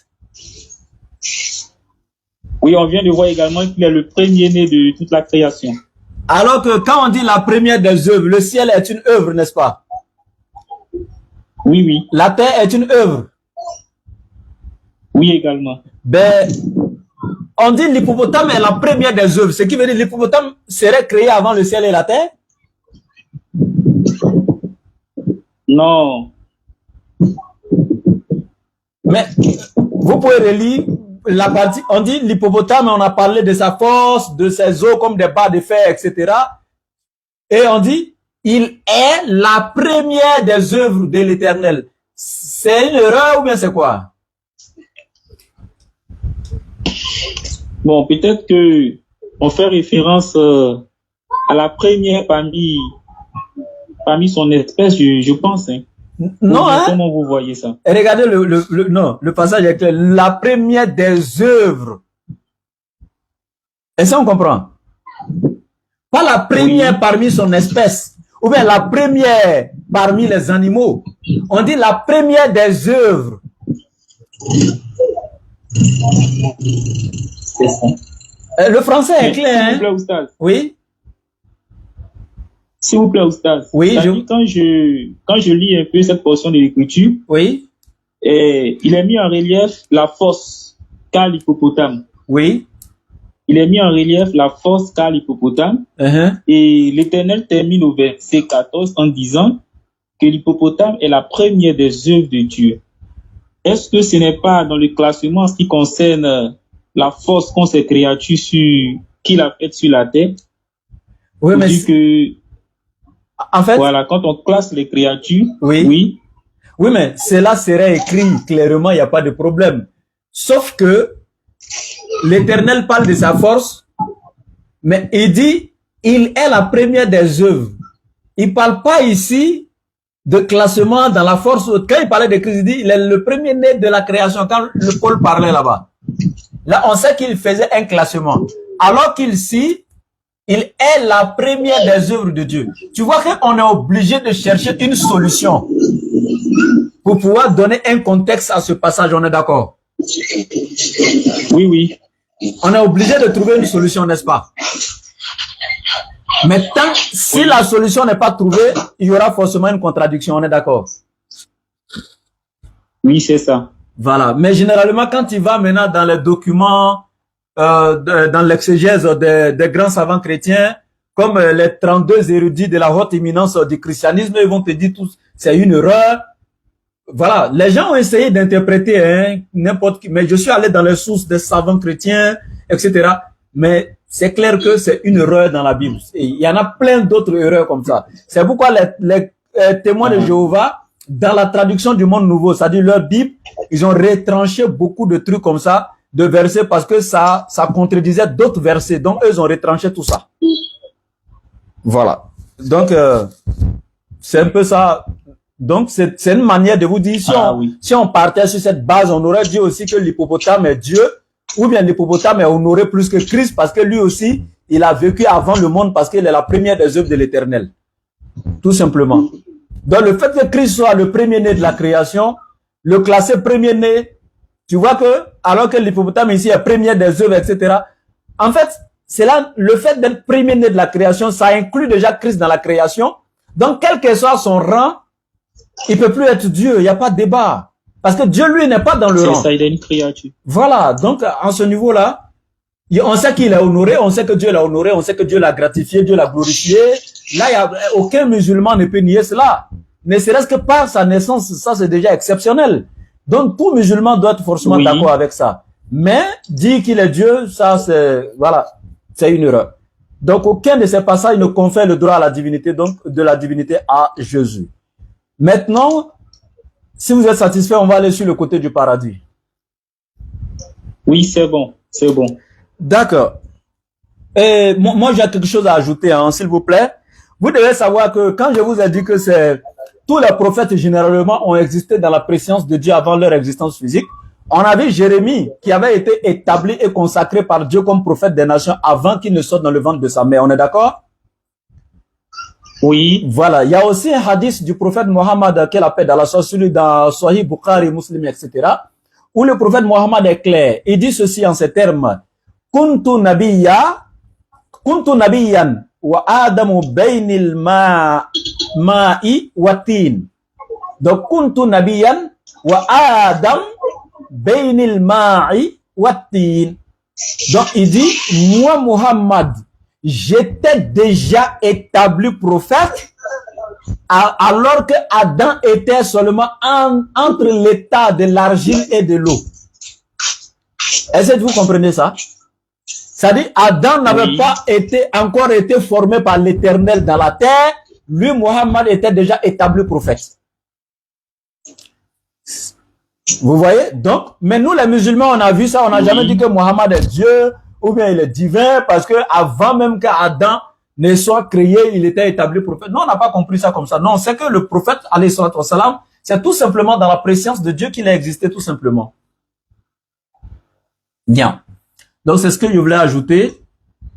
Oui, on vient de voir également qu'il est le premier-né de toute la création. Alors que quand on dit la première des œuvres, le ciel est une œuvre, n'est-ce pas? Oui, oui. La terre est une œuvre. Oui, également. Ben, on dit l'hippopotame est la première des œuvres. Ce qui veut dire l'hippopotame serait créé avant le ciel et la terre? Non. Mais vous pouvez relire la partie, on dit l'hippopotame, on a parlé de sa force, de ses os comme des barres de fer, etc. Et on dit, il est la première des œuvres de l'Éternel. C'est une erreur ou bien c'est quoi? Bon, peut-être que on fait référence à la première parmi son espèce, je pense. Hein. Non, hein? Comment vous voyez ça? Et regardez le passage est clair. La première des œuvres. Est-ce qu'on comprend? Pas la première Oui. parmi son espèce. Ou bien la première parmi les animaux. On dit la première des œuvres. C'est ça. Le français est clair, S'il vous plaît, hein? Oustaz. Oui? S'il vous plaît, Oustaz. Oui, quand je lis un peu cette portion de l'écriture, Oui? il est mis en relief la force qu'a l'hippopotame. Oui? Il est mis en relief la force qu'a l'hippopotame. Et l'Éternel termine au verset 14 en disant que l'hippopotame est la première des œuvres de Dieu. Est-ce que ce n'est pas dans le classement en ce qui concerne la force qu'ont ces créatures qu'il a faite sur la terre? Oui, mais que, en fait, voilà, quand on classe les créatures, oui, mais cela serait écrit clairement, il n'y a pas de problème. Sauf que l'Éternel parle de sa force, mais il dit, il est la première des œuvres. Il ne parle pas ici de classement dans la force. Quand il parlait de Christ, il dit, il est le premier-né de la création. Quand le Paul parlait là-bas, là, on sait qu'il faisait un classement. Alors qu'ici, il est la première des œuvres de Dieu. Tu vois qu'on est obligé de chercher une solution pour pouvoir donner un contexte à ce passage. On est d'accord? Oui, oui. On est obligé de trouver une solution, n'est-ce pas? Mais tant, si la solution n'est pas trouvée, il y aura forcément une contradiction. On est d'accord? Oui, c'est ça. Voilà. Mais généralement, quand tu vas maintenant dans les documents, dans l'exégèse des grands savants chrétiens, comme les 32 érudits de la haute éminence du christianisme, ils vont te dire tous, c'est une erreur. Voilà. Les gens ont essayé d'interpréter, hein, n'importe qui, mais je suis allé dans les sources des savants chrétiens, etc. Mais c'est clair que c'est une erreur dans la Bible. Et il y en a plein d'autres erreurs comme ça. C'est pourquoi les témoins de Jéhovah, dans la traduction du Monde Nouveau, c'est-à-dire leur Bible, ils ont retranché beaucoup de trucs comme ça, de versets, parce que ça contredisait d'autres versets. Donc, eux, ils ont retranché tout ça. Voilà. Donc, c'est un peu ça. Donc, c'est une manière de vous dire, si on partait sur cette base, on aurait dit aussi que l'hippopotame est Dieu, ou bien l'hippopotame est honoré plus que Christ, parce que lui aussi, il a vécu avant le monde, parce qu'il est la première des œuvres de l'Éternel. Tout simplement. Donc, le fait que Christ soit le premier-né de la création, le classer premier-né, tu vois que, alors que l'hippopotame ici est premier des œuvres, etc. En fait, c'est là, le fait d'être premier-né de la création, ça inclut déjà Christ dans la création. Donc, quel que soit son rang, il peut plus être Dieu, il n'y a pas de débat. Parce que Dieu, lui, n'est pas dans le rang. C'est ça, il est une créature. Voilà, donc, en ce niveau-là, on sait qu'il est honoré, on sait que Dieu l'a honoré, on sait que Dieu l'a gratifié, Dieu l'a glorifié. Là, aucun musulman ne peut nier cela. Ne serait-ce que par sa naissance, ça c'est déjà exceptionnel. Donc, tout musulman doit être forcément d'accord avec ça. Mais, dire qu'il est Dieu, ça c'est, voilà, c'est une erreur. Donc, aucun de ces passages ne confère le droit à la divinité, donc, de la divinité à Jésus. Maintenant, si vous êtes satisfait, on va aller sur le côté du paradis. Oui, c'est bon, c'est bon. D'accord. Et moi, j'ai quelque chose à ajouter, hein, s'il vous plaît. Vous devez savoir que quand je vous ai dit que c'est tous les prophètes généralement ont existé dans la préscience de Dieu avant leur existence physique, on avait Jérémie qui avait été établi et consacré par Dieu comme prophète des nations avant qu'il ne sorte dans le ventre de sa mère. On est d'accord? Oui. Voilà. Il y a aussi un hadith du prophète Mohammed qu'elle appelle dans la sorcellerie dans Sahih Bukhari, Muslim, etc. où le prophète Mohammed est clair. Il dit ceci en ces termes. Kuntu nabiyyan wa adamu baynil ma'i wa tin. Donc, kuntu nabiyyan wa adam baynil ma'i wa tin. Donc, il dit, moi, Muhammad, j'étais déjà établi prophète alors que Adam était seulement entre l'état de l'argile et de l'eau. Est-ce que vous comprenez ça? C'est-à-dire, Adam n'avait pas encore été formé par l'Éternel dans la terre. Lui, Muhammad, était déjà établi prophète. Vous voyez? Donc, mais nous, les musulmans, on a vu ça. On n'a jamais dit que Muhammad est Dieu ou bien il est divin parce que avant même qu'Adam ne soit créé, il était établi prophète. Non, on n'a pas compris ça comme ça. Non, c'est que le prophète, alayhi salatu wassalam, c'est tout simplement dans la préscience de Dieu qu'il a existé, tout simplement. Bien. Donc, c'est ce que je voulais ajouter.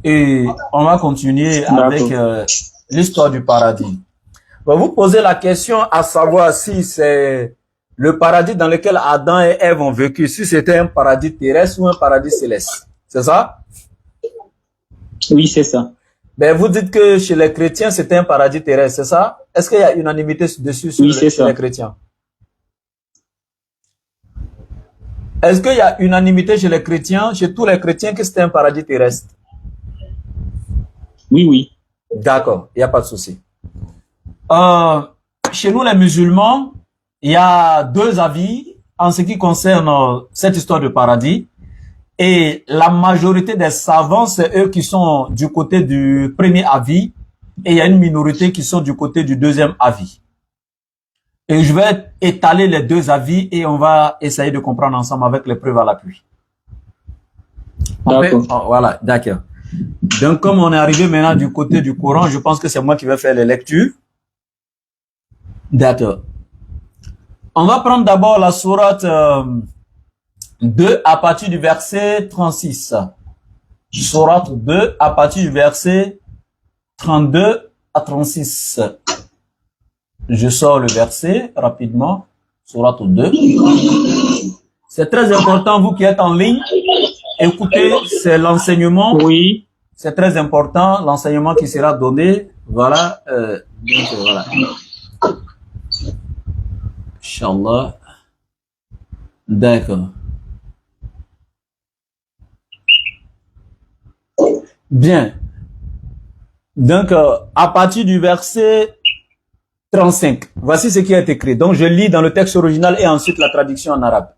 Et on va continuer avec l'histoire du paradis. Vous posez la question à savoir si c'est le paradis dans lequel Adam et Ève ont vécu, si c'était un paradis terrestre ou un paradis céleste. C'est ça? Oui, c'est ça. Ben, vous dites que chez les chrétiens, c'était un paradis terrestre, c'est ça? Est-ce qu'il y a unanimité dessus chez les chrétiens? Est-ce qu'il y a unanimité chez les chrétiens, chez tous les chrétiens, que c'était un paradis terrestre? Oui, oui. D'accord, il n'y a pas de souci. Chez nous, les musulmans, il y a deux avis en ce qui concerne cette histoire de paradis. Et la majorité des savants, c'est eux qui sont du côté du premier avis. Et il y a une minorité qui sont du côté du deuxième avis. Et je vais étaler les deux avis et on va essayer de comprendre ensemble avec les preuves à l'appui. Voilà, d'accord. Donc, comme on est arrivé maintenant du côté du Coran, je pense que c'est moi qui vais faire les lectures. D'accord. On va prendre d'abord la sourate 2 à partir du verset 36. Sourate 2 à partir du verset 32 à 36. Je sors le verset rapidement. Sourate 2. C'est très important, vous qui êtes en ligne. Écoutez, c'est l'enseignement. Oui. C'est très important, l'enseignement qui sera donné. Voilà. Donc, voilà. Inch'Allah. D'accord. Bien. Donc, à partir du verset 35, voici ce qui est écrit. Donc, je lis dans le texte original et ensuite la traduction en arabe.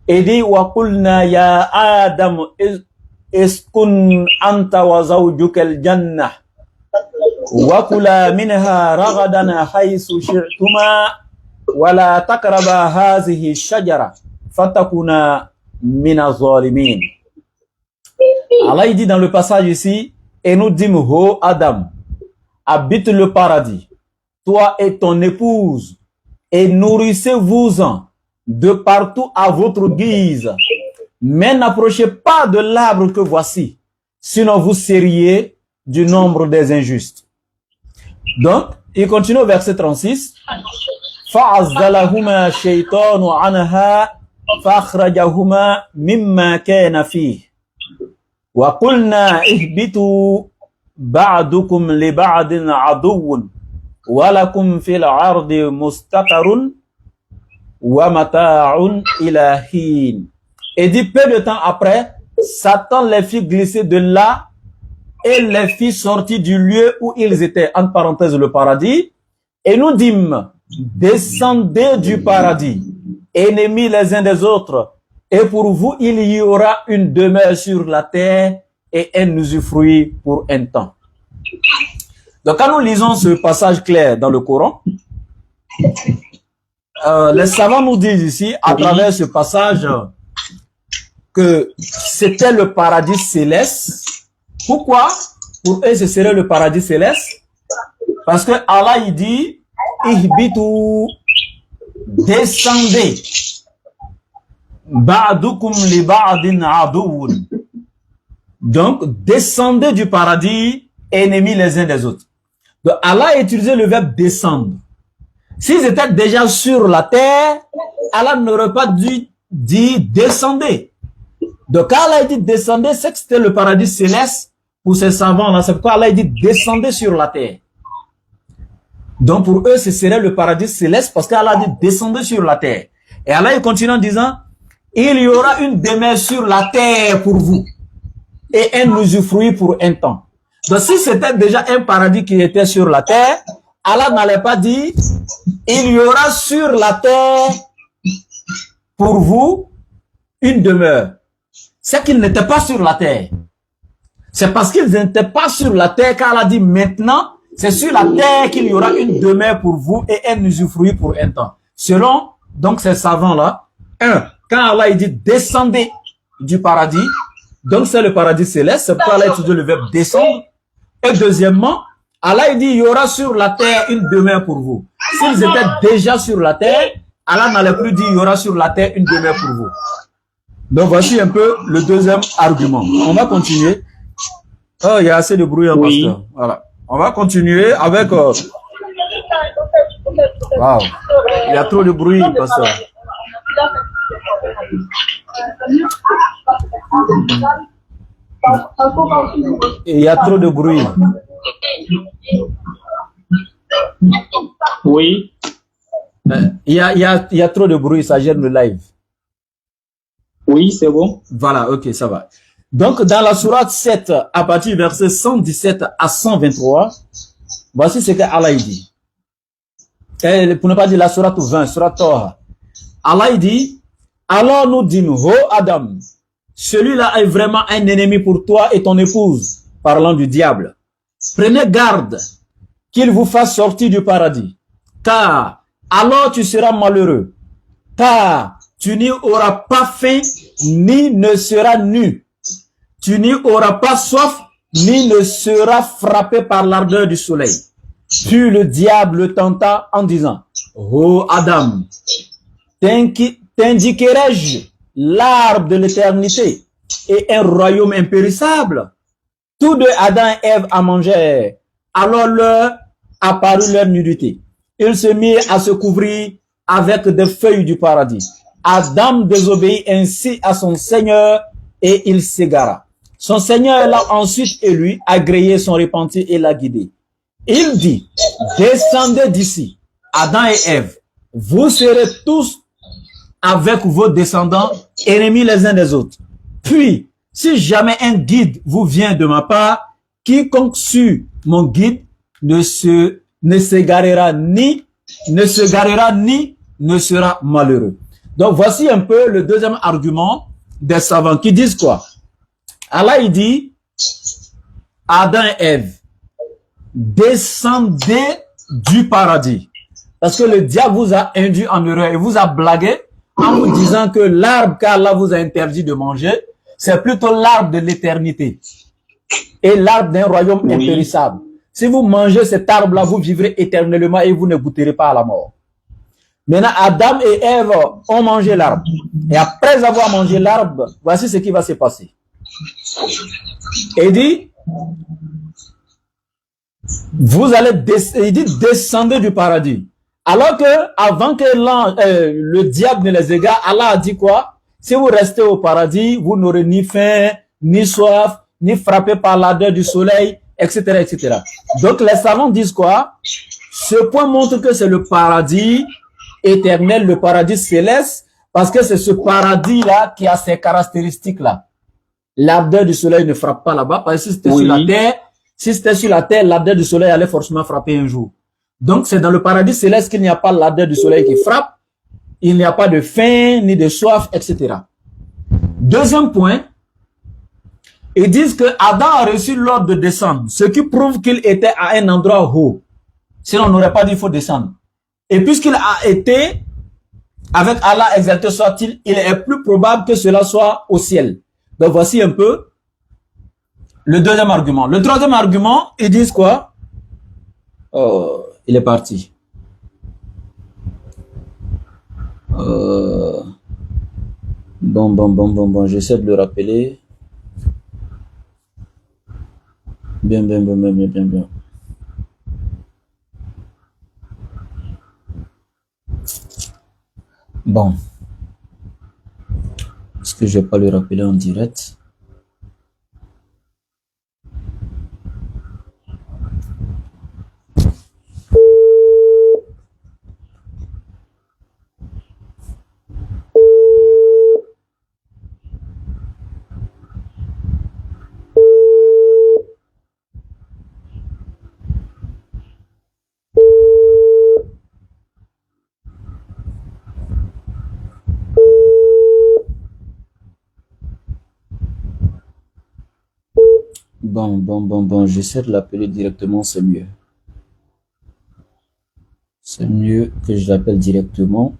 et dit wa qulna ya Adam iskun anta wa zawjuka al-jannah wa kula minha ragadan haythu shi'tuma wa la taqraba hadhihi ash-shajara fatakuna min az-zalimin. Allah dit dans le passage ici, et nous dîmes, ô Adam, habite le paradis, toi et ton épouse, et nourrissez-vous-en de partout à votre guise, mais n'approchez pas de l'arbre que voici, sinon vous seriez du nombre des injustes. Donc, il continue au verset 36. فَعَزَّلَهُمَا الشَّيْطَانُ عَنْهَا فَأَخْرَجَهُمَا مِمَّا كَانَ فِيهِ وَقُلْنَا اهْبِطُوا بَعْضُكُمْ لِبَعْضٍ عَدُوٌّ وَلَكُمْ فِي الْأَرْضِ مُسْتَقَرٌّ وَمَتَاعٌ إِلَى حِينٍ. Et dit, peu de temps après, Satan les fit glisser de là et les fit sortir du lieu où ils étaient, entre parenthèses le paradis, et nous dîmes, descendez du paradis, ennemis les uns des autres, et pour vous il y aura une demeure sur la terre et un usufruit pour un temps. Donc quand nous lisons ce passage clair dans le Coran, les savants nous disent ici, à travers ce passage, que c'était le paradis céleste. Pourquoi? Pour eux, ce serait le paradis céleste. Parce que Allah, il dit, ihbitu, descendez. Ba'dukum li ba'din aduwun. Donc, descendez du paradis, ennemis les uns des autres. Donc, Allah a utilisé le verbe descendre. S'ils étaient déjà sur la terre, Allah n'aurait pas dû dire descendez. Donc, quand Allah a dit descendez, c'est que c'était le paradis céleste pour ces savants-là. C'est pourquoi Allah a dit descendez sur la terre. Donc, pour eux, ce serait le paradis céleste parce qu'Allah a dit descendez sur la terre. Et Allah il continue en disant, il y aura une demeure sur la terre pour vous et un usufruit pour un temps. Donc, si c'était déjà un paradis qui était sur la terre, Allah n'allait pas dire, il y aura sur la terre pour vous une demeure. C'est qu'ils n'étaient pas sur la terre. C'est parce qu'ils n'étaient pas sur la terre qu'Allah dit maintenant, c'est sur la terre qu'il y aura une demeure pour vous et un usufruit pour un temps. Selon donc ces savants-là, quand Allah dit descendez du paradis, donc c'est le paradis céleste, c'est pourquoi Allah utilise le verbe descendre. Et deuxièmement, Allah dit il y aura sur la terre une demeure pour vous. S'ils étaient déjà sur la terre, Allah n'allait plus dire il y aura sur la terre une demeure pour vous. Donc voici un peu le deuxième argument. On va continuer. Oh, il y a assez de bruit en pasteur. Voilà. On va continuer avec... Wow. Il y a trop de bruit, pasteur. Il y a trop de bruit. Oui. Il y a trop de bruit, ça gêne le live. Oui, c'est bon. Voilà, ok, ça va. Donc, dans la sourate 7, à partir du verset 117 à 123, voici ce que Allah dit. Et pour ne pas dire la sourate 20, sourate Toha. Allah dit, alors nous dîmes, ô Adam, celui-là est vraiment un ennemi pour toi et ton épouse, parlant du diable. Prenez garde qu'il vous fasse sortir du paradis, car alors tu seras malheureux, car tu n'y auras pas faim, ni ne seras nu. Tu n'y auras pas soif, ni ne seras frappé par l'ardeur du soleil. Puis le diable le tenta en disant, ô Adam, t'indiquerai-je l'arbre de l'éternité et un royaume impérissable? Tous deux, Adam et Ève, en mangèrent. Alors leur apparut leur nudité. Ils se mirent à se couvrir avec des feuilles du paradis. Adam désobéit ainsi à son Seigneur et il s'égara. Son Seigneur l'a ensuite élu, agréé son repentir et l'a guidé. Il dit, descendez d'ici, Adam et Ève, vous serez tous avec vos descendants, ennemis les uns des autres. Puis, si jamais un guide vous vient de ma part, quiconque suit mon guide ne s'égarera ni ne sera malheureux. Donc, voici un peu le deuxième argument des savants qui disent quoi? Allah, il dit, Adam et Ève, descendez du paradis. Parce que le diable vous a induit en erreur et vous a blagué en vous disant que l'arbre qu'Allah vous a interdit de manger, c'est plutôt l'arbre de l'éternité et l'arbre d'un royaume impérissable. Si vous mangez cet arbre-là, vous vivrez éternellement et vous ne goûterez pas à la mort. Maintenant, Adam et Ève ont mangé l'arbre. Et après avoir mangé l'arbre, voici ce qui va se passer. Il dit, vous allez descendre du paradis. Alors que, avant que le diable ne les égare, Allah a dit quoi? Si vous restez au paradis, vous n'aurez ni faim, ni soif, ni frappé par l'ardeur du soleil, etc., etc. Donc, les savants disent quoi? Ce point montre que c'est le paradis éternel, le paradis céleste, parce que c'est ce paradis-là qui a ces caractéristiques-là. L'ardeur du soleil ne frappe pas là-bas, parce que si c'était sur la terre, l'ardeur du soleil allait forcément frapper un jour. Donc, c'est dans le paradis céleste qu'il n'y a pas l'ardeur du soleil qui frappe, il n'y a pas de faim, ni de soif, etc. Deuxième point, ils disent que Adam a reçu l'ordre de descendre, ce qui prouve qu'il était à un endroit haut. Sinon, on n'aurait pas dit qu'il faut descendre. Et puisqu'il a été avec Allah exalté soit-il, il est plus probable que cela soit au ciel. Donc voici un peu le deuxième argument. Le troisième argument, ils disent quoi? Oh, il est parti. Bon, j'essaie de le rappeler. Bien. Bon. Est-ce que je vais pas le rappeler en direct? Bon, j'essaie de l'appeler directement, c'est mieux. C'est mieux que je l'appelle directement.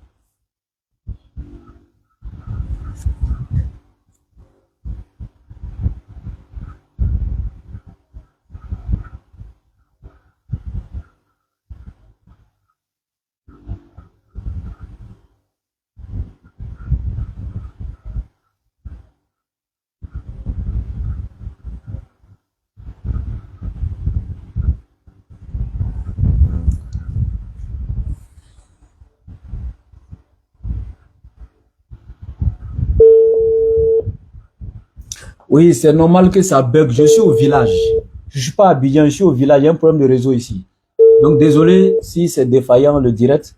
Oui, c'est normal que ça bug. Je suis au village. Je suis pas à Abidjan, je suis au village. Il y a un problème de réseau ici. Donc, désolé si c'est défaillant le direct.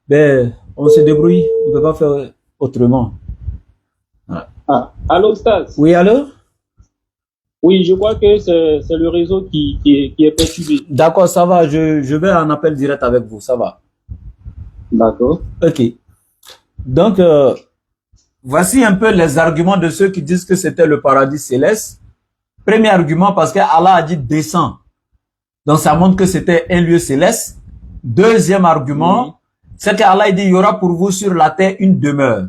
Ben, on se débrouille. On ne peut pas faire autrement. Voilà. Ah, allô, Stas? Oui, allô? Oui, je crois que c'est le réseau qui est perturbé. D'accord, ça va. Je vais en appel direct avec vous. Ça va. D'accord. Ok. Donc, voici un peu les arguments de ceux qui disent que c'était le paradis céleste. Premier argument, parce que Allah a dit descend. Donc, ça montre que c'était un lieu céleste. Deuxième argument, c'est qu'Allah dit il y aura pour vous sur la terre une demeure.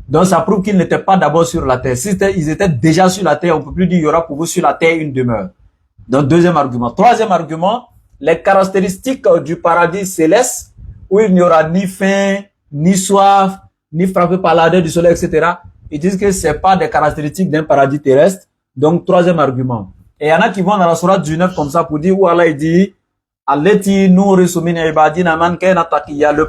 Donc, ça prouve qu'ils n'étaient pas d'abord sur la terre. Si ils étaient déjà sur la terre, on ne peut plus dire il y aura pour vous sur la terre une demeure. Donc, deuxième argument. Troisième argument, les caractéristiques du paradis céleste, où il n'y aura ni faim, ni soif, ni frappé par l'ardeur du soleil, etc. Ils disent que c'est pas des caractéristiques d'un paradis terrestre. Donc, troisième argument. Et il y en a qui vont dans la sourate du 9 comme ça pour dire où Allah il dit le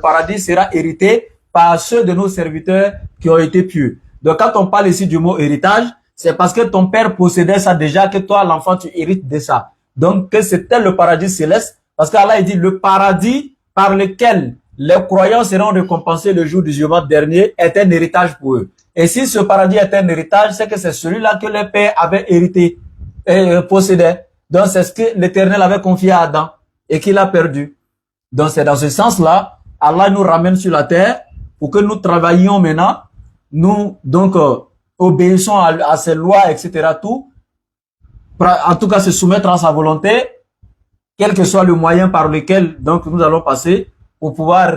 paradis sera hérité par ceux de nos serviteurs qui ont été pieux. Donc, quand on parle ici du mot héritage, c'est parce que ton père possédait ça déjà, que toi, l'enfant, tu hérites de ça. Donc, que c'était le paradis céleste, parce qu'Allah il dit le paradis par lequel les croyants seront récompensés le jour du jugement dernier est un héritage pour eux. Et si ce paradis est un héritage, c'est que c'est celui-là que les pères avaient hérité et possédait. Donc, c'est ce que l'Éternel avait confié à Adam et qu'il a perdu. Donc, c'est dans ce sens-là, Allah nous ramène sur la terre pour que nous travaillions maintenant, nous, donc, obéissons à ses lois, etc., tout, en tout cas, se soumettre à sa volonté, quel que soit le moyen par lequel, donc, nous allons passer pour pouvoir,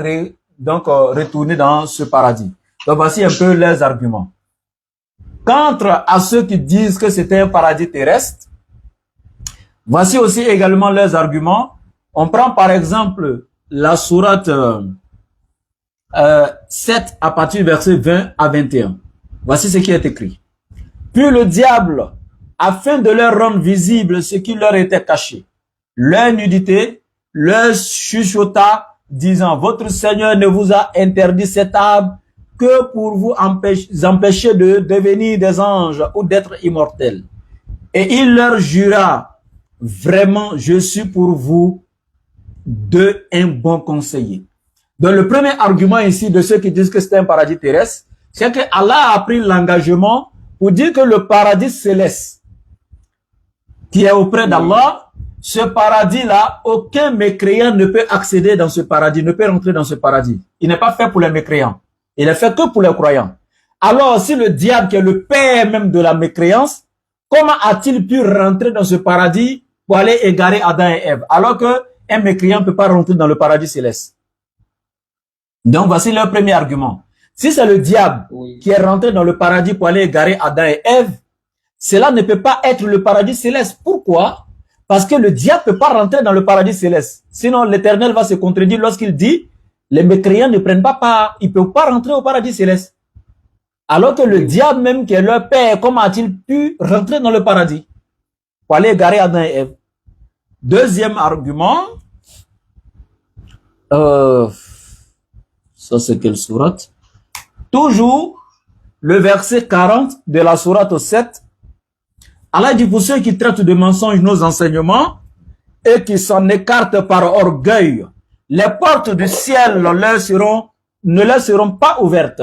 retourner dans ce paradis. Donc, voici un peu leurs arguments. Quant à ceux qui disent que c'était un paradis terrestre, voici aussi également leurs arguments. On prend par exemple la sourate 7 à partir du verset 20 à 21. Voici ce qui est écrit. Puis le diable, afin de leur rendre visible ce qui leur était caché, leur nudité, leur chuchota, disant, votre Seigneur ne vous a interdit cet arbre que pour vous empêcher de devenir des anges ou d'être immortels. Et il leur jura, vraiment, je suis pour vous un bon conseiller. Donc le premier argument ici de ceux qui disent que c'est un paradis terrestre, c'est que Allah a pris l'engagement pour dire que le paradis céleste qui est auprès d'Allah, ce paradis-là, aucun mécréant ne peut accéder dans ce paradis, ne peut rentrer dans ce paradis. Il n'est pas fait pour les mécréants. Il est fait que pour les croyants. Alors, si le diable, qui est le père même de la mécréance, comment a-t-il pu rentrer dans ce paradis pour aller égarer Adam et Ève, alors qu'un mécréant ne peut pas rentrer dans le paradis céleste? Donc, voici leur premier argument. Si c'est le diable qui est rentré dans le paradis pour aller égarer Adam et Ève, cela ne peut pas être le paradis céleste. Pourquoi? Parce que le diable ne peut pas rentrer dans le paradis céleste. Sinon, l'Éternel va se contredire lorsqu'il dit les mécréants ne prennent pas part, ils ne peuvent pas rentrer au paradis céleste. Alors que le diable même qui est leur père, comment a-t-il pu rentrer dans le paradis pour aller égarer Adam et Ève? Deuxième argument, ça c'est quelle sourate? Toujours le verset 40 de la sourate 7. Allah dit pour ceux qui traitent de mensonges nos enseignements et qui s'en écartent par orgueil, les portes du ciel ne leur seront pas ouvertes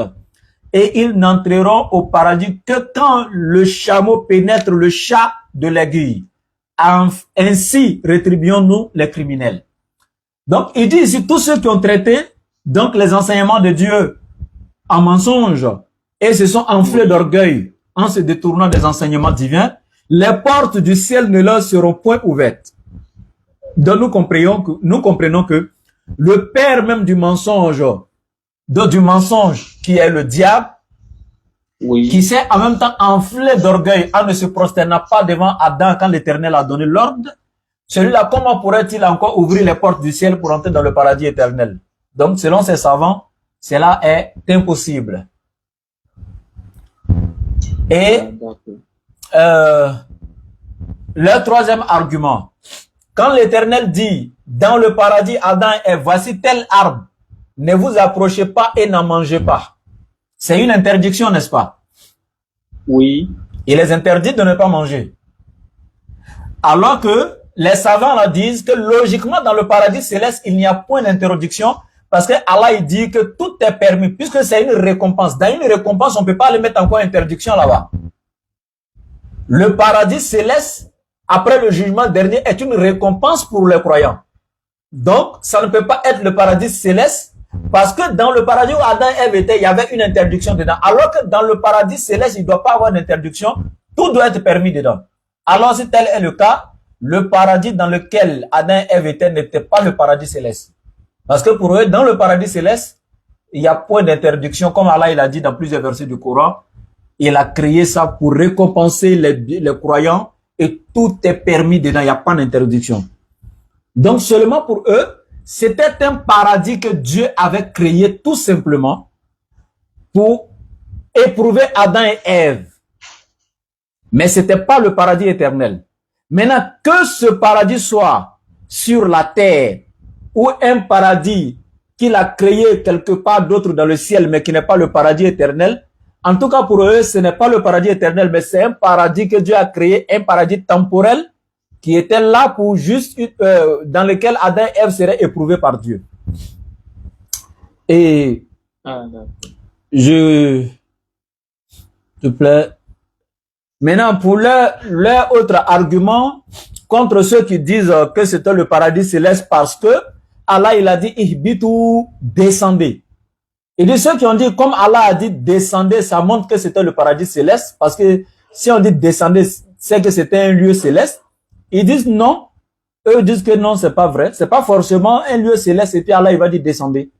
et ils n'entreront au paradis que quand le chameau pénètre le chat de l'aiguille. Ainsi rétribuons-nous les criminels. Donc il dit ici tous ceux qui ont traité donc les enseignements de Dieu en mensonge et se sont enflés d'orgueil en se détournant des enseignements divins, les portes du ciel ne leur seront point ouvertes. Donc nous comprenons que le père même du mensonge qui est le diable, qui s'est en même temps enflé d'orgueil en ne se prosternant pas devant Adam quand l'Éternel a donné l'ordre, celui-là, comment pourrait-il encore ouvrir les portes du ciel pour entrer dans le paradis éternel? Donc, selon ces savants, cela est impossible. Et le troisième argument, quand l'Éternel dit dans le paradis Adam et voici tel arbre, ne vous approchez pas et n'en mangez pas. C'est une interdiction, n'est-ce pas? Oui. Il les interdit de ne pas manger. Alors que les savants là disent que logiquement dans le paradis céleste, il n'y a point d'interdiction parce que Allah il dit que tout est permis puisque c'est une récompense. Dans une récompense, on ne peut pas aller mettre encore interdiction là-bas. Le paradis céleste, après le jugement dernier, est une récompense pour les croyants. Donc, ça ne peut pas être le paradis céleste parce que dans le paradis où Adam et Ève étaient, il y avait une interdiction dedans. Alors que dans le paradis céleste, il ne doit pas avoir d'interdiction. Tout doit être permis dedans. Alors, si tel est le cas, le paradis dans lequel Adam et Ève étaient n'était pas le paradis céleste. Parce que pour eux, dans le paradis céleste, il y a point d'interdiction. Comme Allah il a dit dans plusieurs versets du Coran, il a créé ça pour récompenser les croyants et tout est permis dedans. Il n'y a pas d'interdiction. Donc seulement pour eux, c'était un paradis que Dieu avait créé tout simplement pour éprouver Adam et Ève. Mais ce n'était pas le paradis éternel. Maintenant, que ce paradis soit sur la terre ou un paradis qu'il a créé quelque part d'autre dans le ciel, mais qui n'est pas le paradis éternel, en tout cas pour eux, ce n'est pas le paradis éternel, mais c'est un paradis que Dieu a créé, un paradis temporel qui était là pour juste, dans lequel Adam et Ève seraient éprouvés par Dieu. Et s'il te plaît. Maintenant, pour leur autre argument contre ceux qui disent que c'était le paradis céleste parce que Allah, il a dit, ihbitu, descendez. Il dit ceux qui ont dit, comme Allah a dit descendez, ça montre que c'était le paradis céleste, parce que si on dit descendez, c'est que c'était un lieu céleste. Ils disent non. Eux disent que non, c'est pas vrai. C'est pas forcément un lieu céleste et puis Allah il va dire descendez.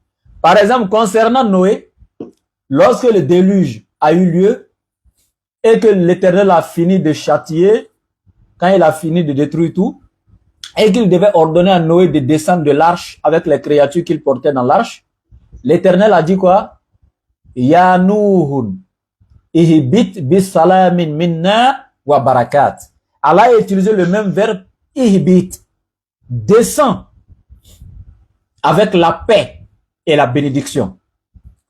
Par exemple, concernant Noé, lorsque le déluge a eu lieu et que l'Éternel a fini de châtier, quand il a fini de détruire tout, et qu'il devait ordonner à Noé de descendre de l'arche avec les créatures qu'il portait dans l'arche, l'Éternel a dit quoi? Ya Nuhun, ihbit bisalamin minna wa barakat. Allah a utilisé le même verbe ihbit, descend avec la paix et la bénédiction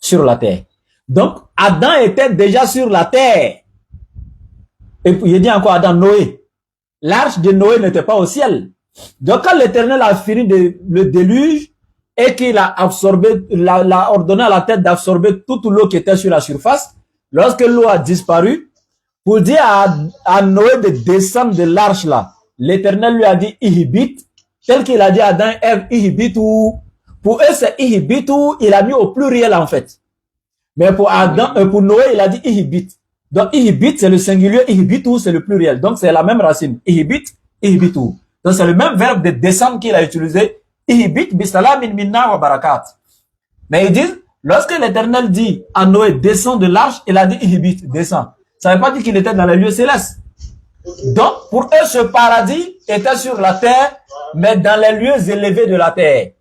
sur la terre. Donc, Adam était déjà sur la terre. Et puis, il dit encore Adam, Noé. L'arche de Noé n'était pas au ciel. Donc, quand l'Éternel a fini le déluge et qu'il a absorbé, l'a ordonné à la tête d'absorber toute l'eau qui était sur la surface, lorsque l'eau a disparu, pour dire à Noé de descendre de l'arche là, l'Éternel lui a dit ihbit, tel qu'il a dit à Adam, ihbitu. Pour eux, c'est ihbitu, il a mis au pluriel en fait. Mais pour Adam, pour Noé, il a dit ihbit. Donc ihbit, c'est le singulier, ihbitu, c'est le pluriel. Donc c'est la même racine. Ihbit, ihbitu. Donc c'est le même verbe de descendre qu'il a utilisé. Ihbit, bisalamin minna wa barakat. Mais ils disent, lorsque l'Éternel dit à Noé, descend de l'arche, il a dit ihbit, descend. Ça ne veut pas dire qu'il était dans les lieux célestes. Donc, pour eux, ce paradis était sur la terre, mais dans les lieux élevés de la terre.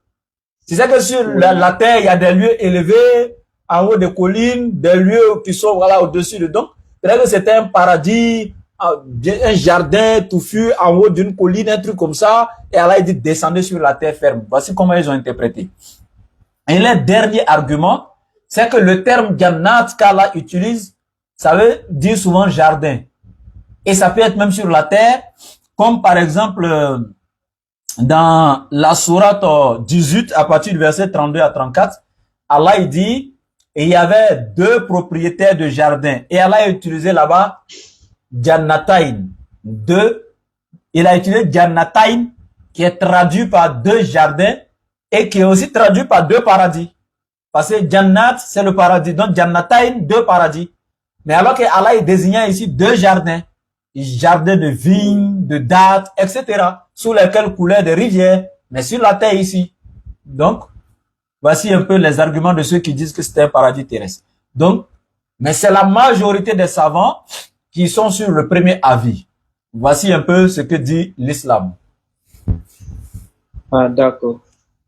Tu sais que sur la terre, il y a des lieux élevés, en haut des collines, des lieux qui sont voilà au-dessus de. Donc, c'est-à-dire que c'était un paradis, un jardin touffu en haut d'une colline, un truc comme ça. Et Allah dit descendez sur la terre ferme. Voici comment ils ont interprété. Et le dernier argument, c'est que le terme Jannat qu'Allah utilise, ça veut dire souvent jardin. Et ça peut être même sur la terre, comme par exemple dans la sourate 18, à partir du verset 32 à 34, Allah il dit, et il y avait deux propriétaires de jardin. Et Allah a utilisé là-bas Jannatain. Il a utilisé Jannatain, qui est traduit par deux jardins, et qui est aussi traduit par deux paradis. Parce que Jannat, c'est le paradis. Donc Jannatain, deux paradis. Mais alors que Allah est désignant ici deux jardins. Jardins de vignes, de dattes, etc. Sous lesquels coulaient des rivières. Mais sur la terre ici. Donc, voici un peu les arguments de ceux qui disent que c'est un paradis terrestre. Donc, mais c'est la majorité des savants qui sont sur le premier avis. Voici un peu ce que dit l'islam. Ah, d'accord.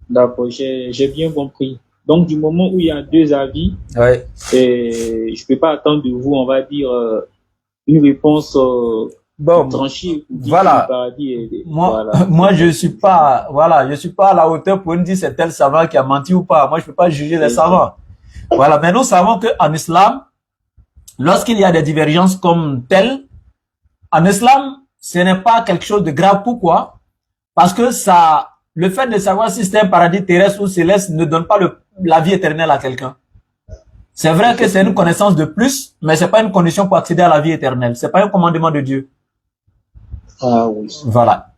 D'accord, j'ai bien compris. Donc, du moment où il y a deux avis, Ouais. je peux pas attendre de vous, on va dire, une réponse Bon, tranchée. voilà. Le paradis Moi, voilà. moi, je suis pas, voilà, je suis pas à la hauteur pour me dire c'est tel savant qui a menti ou pas. Moi, je peux pas juger les savants. Voilà. Mais nous savons que en islam, lorsqu'il y a des divergences comme telles, en islam, ce n'est pas quelque chose de grave. Pourquoi? Parce que ça, le fait de savoir si c'est un paradis terrestre ou céleste ne donne pas la vie éternelle à quelqu'un. C'est vrai que c'est une connaissance de plus, mais c'est pas une condition pour accéder à la vie éternelle. C'est pas un commandement de Dieu. Ah oui. Voilà.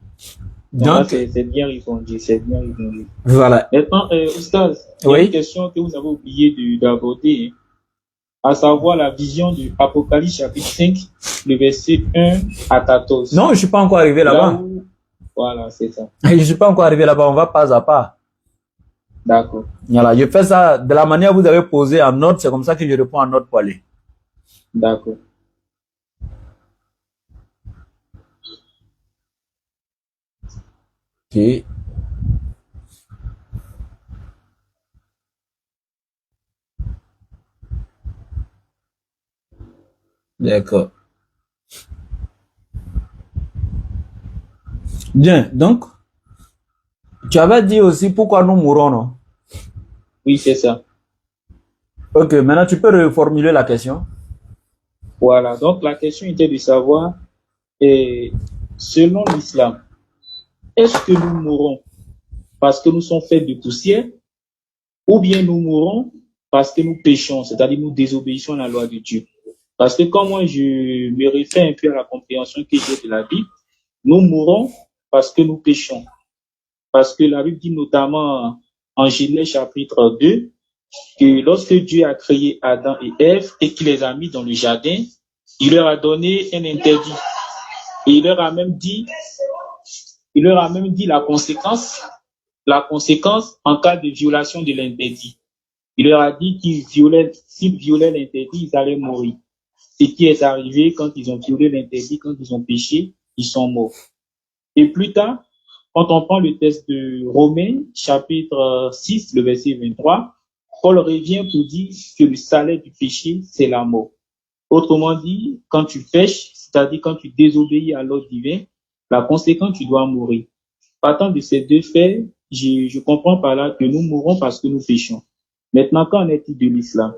Donc, c'est bien répondu, c'est bien répondu. Voilà. Maintenant, Oustaz, il y a une question que vous avez oublié d'aborder, à savoir la vision du Apocalypse chapitre 5, le verset 1 à 14. Non, je suis pas encore arrivé là-bas. Voilà, c'est ça. Je suis pas encore arrivé là-bas, on va pas à pas. D'accord. Voilà, je fais ça de la manière que vous avez posé en note, c'est comme ça que je réponds en note pour aller. D'accord. Ok. D'accord. Bien, donc, tu avais dit aussi pourquoi nous mourons, non? Oui, c'est ça. Ok, maintenant tu peux reformuler la question. Voilà, donc la question était de savoir, selon l'islam, est-ce que nous mourons parce que nous sommes faits de poussière ou bien nous mourons parce que nous péchons, c'est-à-dire nous désobéissons à la loi de Dieu? Parce que quand moi je me réfère un peu à la compréhension que j'ai de la Bible, nous mourons parce que nous péchons. Parce que la Bible dit notamment en Genèse chapitre 2, que lorsque Dieu a créé Adam et Ève et qu'il les a mis dans le jardin, il leur a donné un interdit. Et il leur a même dit la conséquence en cas de violation de l'interdit. Il leur a dit s'ils violaient l'interdit, ils allaient mourir. Ce qui est arrivé quand ils ont violé l'interdit, quand ils ont péché, ils sont morts. Et plus tard, quand on prend le texte de Romains, chapitre 6, le verset 23, Paul revient pour dire que le salaire du péché, c'est la mort. Autrement dit, quand tu pèches, c'est-à-dire quand tu désobéis à l'ordre divin, la conséquence, tu dois mourir. Partant de ces deux faits, je comprends par là que nous mourons parce que nous péchons. Maintenant, qu'en est-il de l'islam?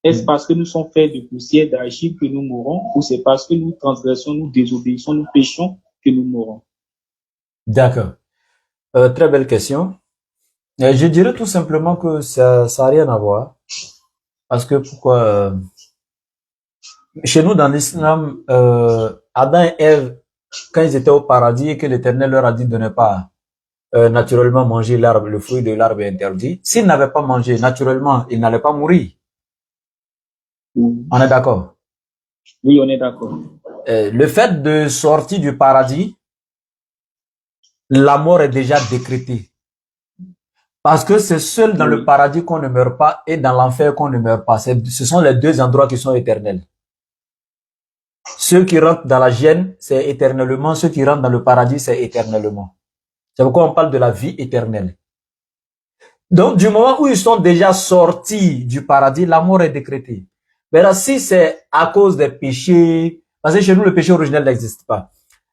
Est-ce parce que nous sommes faits de poussière, d'argile que nous mourons, ou c'est parce que nous transgressons, nous désobéissons, nous péchons que nous mourons? D'accord. Très belle question. Je dirais tout simplement que ça n'a rien à voir. Parce que pourquoi chez nous, dans l'islam, Adam et Ève, quand ils étaient au paradis et que l'Éternel leur a dit de ne pas naturellement manger l'arbre, le fruit de l'arbre interdit, s'ils n'avaient pas mangé naturellement, ils n'allaient pas mourir. On est d'accord? Oui, on est d'accord. Le fait de sortir du paradis, la mort est déjà décrétée. Parce que c'est seul dans le paradis qu'on ne meurt pas et dans l'enfer qu'on ne meurt pas. Ce sont les deux endroits qui sont éternels. Ceux qui rentrent dans la gêne, c'est éternellement. Ceux qui rentrent dans le paradis, c'est éternellement. C'est pourquoi on parle de la vie éternelle. Donc, du moment où ils sont déjà sortis du paradis, la mort est décrétée. Maintenant, si c'est à cause des péchés, parce que chez nous, le péché originel n'existe pas.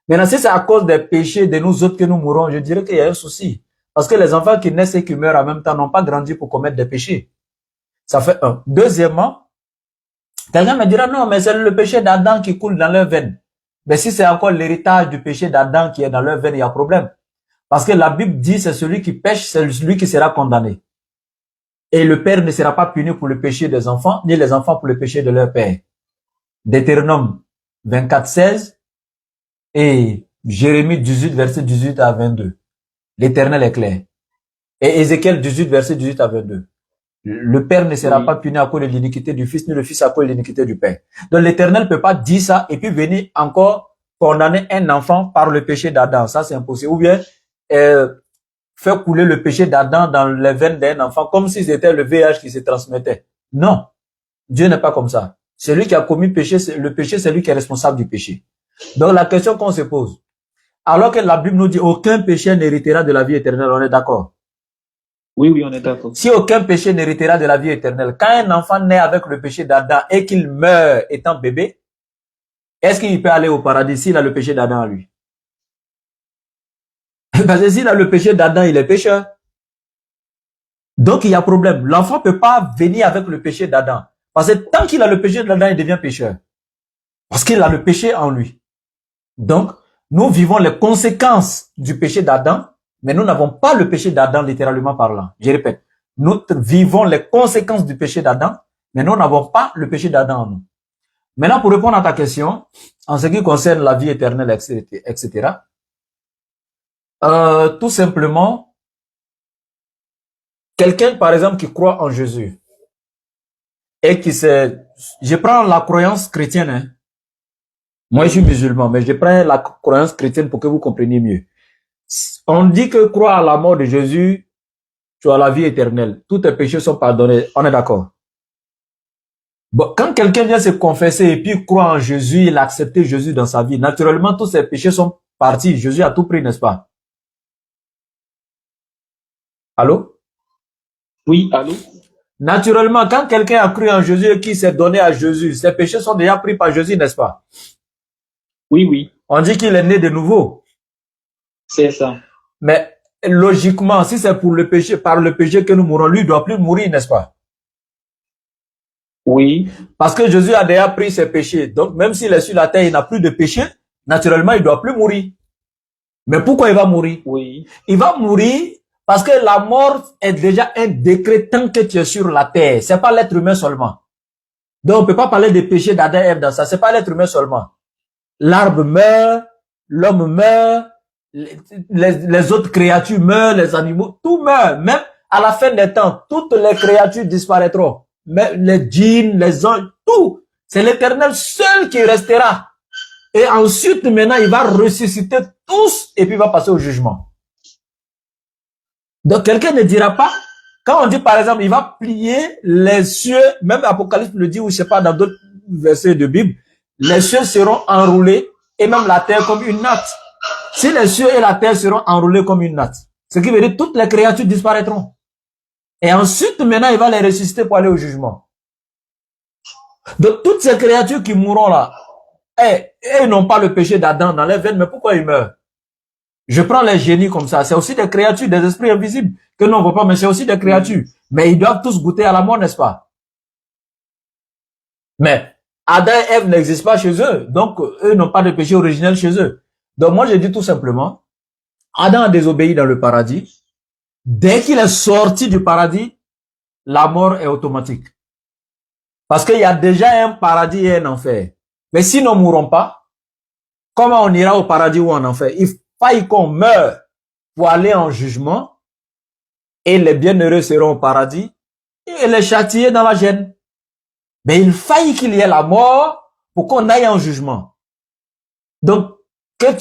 Maintenant, si c'est à cause des péchés de nous autres que nous mourons, je dirais qu'il y a un souci. Parce que les enfants qui naissent et qui meurent en même temps n'ont pas grandi pour commettre des péchés. Ça fait un. Deuxièmement, quelqu'un me dira, non, mais c'est le péché d'Adam qui coule dans leurs veines. Mais si c'est encore l'héritage du péché d'Adam qui est dans leurs veines, il y a problème. Parce que la Bible dit, c'est celui qui pêche, c'est celui qui sera condamné. Et le père ne sera pas puni pour le péché des enfants, ni les enfants pour le péché de leur père. Deutéronome 24, 16 et Jérémie 18, verset 18 à 22. L'Éternel est clair. Et Ézéchiel 18, verset 18 à 22. Le père ne sera pas puni à cause de l'iniquité du fils, ni le fils à cause de l'iniquité du père. Donc l'Éternel ne peut pas dire ça et puis venir encore condamner un enfant par le péché d'Adam. Ça, c'est impossible. Ou bien faire couler le péché d'Adam dans les veines d'un enfant comme si c'était le VIH qui se transmettait. Non, Dieu n'est pas comme ça. Celui qui a commis le péché, c'est lui qui est responsable du péché. Donc la question qu'on se pose, alors que la Bible nous dit aucun péché n'héritera de la vie éternelle, on est d'accord? Oui, on est d'accord. Si aucun péché n'héritera de la vie éternelle, quand un enfant naît avec le péché d'Adam et qu'il meurt étant bébé, est-ce qu'il peut aller au paradis s'il a le péché d'Adam à lui? Parce que s'il a le péché d'Adam, il est pécheur. Donc il y a problème. L'enfant ne peut pas venir avec le péché d'Adam. Parce que tant qu'il a le péché d'Adam, il devient pécheur. Parce qu'il a le péché en lui. Donc, nous vivons les conséquences du péché d'Adam, mais nous n'avons pas le péché d'Adam littéralement parlant. Je répète, nous vivons les conséquences du péché d'Adam, mais nous n'avons pas le péché d'Adam en nous. Maintenant, pour répondre à ta question, en ce qui concerne la vie éternelle, etc., tout simplement, quelqu'un, par exemple, qui croit en Jésus et qui sait, je prends la croyance chrétienne, hein. Moi, je suis musulman, mais je prends la croyance chrétienne pour que vous compreniez mieux. On dit que croire à la mort de Jésus, tu as la vie éternelle. Tous tes péchés sont pardonnés. On est d'accord? Bon, quand quelqu'un vient se confesser et puis croit en Jésus, il a accepté Jésus dans sa vie, naturellement, tous ses péchés sont partis. Jésus a tout pris, n'est-ce pas? Allô? Oui, allô? Naturellement, quand quelqu'un a cru en Jésus et qui s'est donné à Jésus, ses péchés sont déjà pris par Jésus, n'est-ce pas? Oui. On dit qu'il est né de nouveau. C'est ça. Mais logiquement, si c'est pour le péché, par le péché que nous mourrons, lui ne doit plus mourir, n'est-ce pas? Oui. Parce que Jésus a déjà pris ses péchés. Donc, même s'il est sur la terre, il n'a plus de péché, naturellement, il ne doit plus mourir. Mais pourquoi il va mourir? Oui. Il va mourir parce que la mort est déjà un décret tant que tu es sur la terre. C'est pas l'être humain seulement. Donc, on ne peut pas parler des péchés d'Adam et Ève dans ça. C'est pas l'être humain seulement. L'arbre meurt, l'homme meurt, les autres créatures meurent, les animaux, tout meurt. Même à la fin des temps, toutes les créatures disparaîtront. Mais les djinns, les anges, tout. C'est l'Éternel seul qui restera. Et ensuite, maintenant, il va ressusciter tous et puis il va passer au jugement. Donc, quelqu'un ne dira pas, quand on dit par exemple, il va plier les cieux, même Apocalypse le dit, ou je sais pas, dans d'autres versets de Bible, les cieux seront enroulés et même la terre comme une natte. Si les cieux et la terre seront enroulés comme une natte, ce qui veut dire que toutes les créatures disparaîtront. Et ensuite, maintenant, il va les ressusciter pour aller au jugement. Donc, toutes ces créatures qui mourront là, ils n'ont pas le péché d'Adam dans les veines, mais pourquoi ils meurent? Je prends les génies comme ça. C'est aussi des créatures, des esprits invisibles que l'on ne voit pas, mais c'est aussi des créatures. Mais ils doivent tous goûter à la mort, n'est-ce pas? Mais Adam et Ève n'existent pas chez eux. Donc, eux n'ont pas de péché originel chez eux. Donc, moi, je dis tout simplement, Adam a désobéi dans le paradis. Dès qu'il est sorti du paradis, la mort est automatique. Parce qu'il y a déjà un paradis et un enfer. Mais si nous ne mourrons pas, comment on ira au paradis ou en enfer? Il faille qu'on meure pour aller en jugement et les bienheureux seront au paradis et les châtiés dans la gêne. Mais il faille qu'il y ait la mort pour qu'on aille en jugement. Donc, que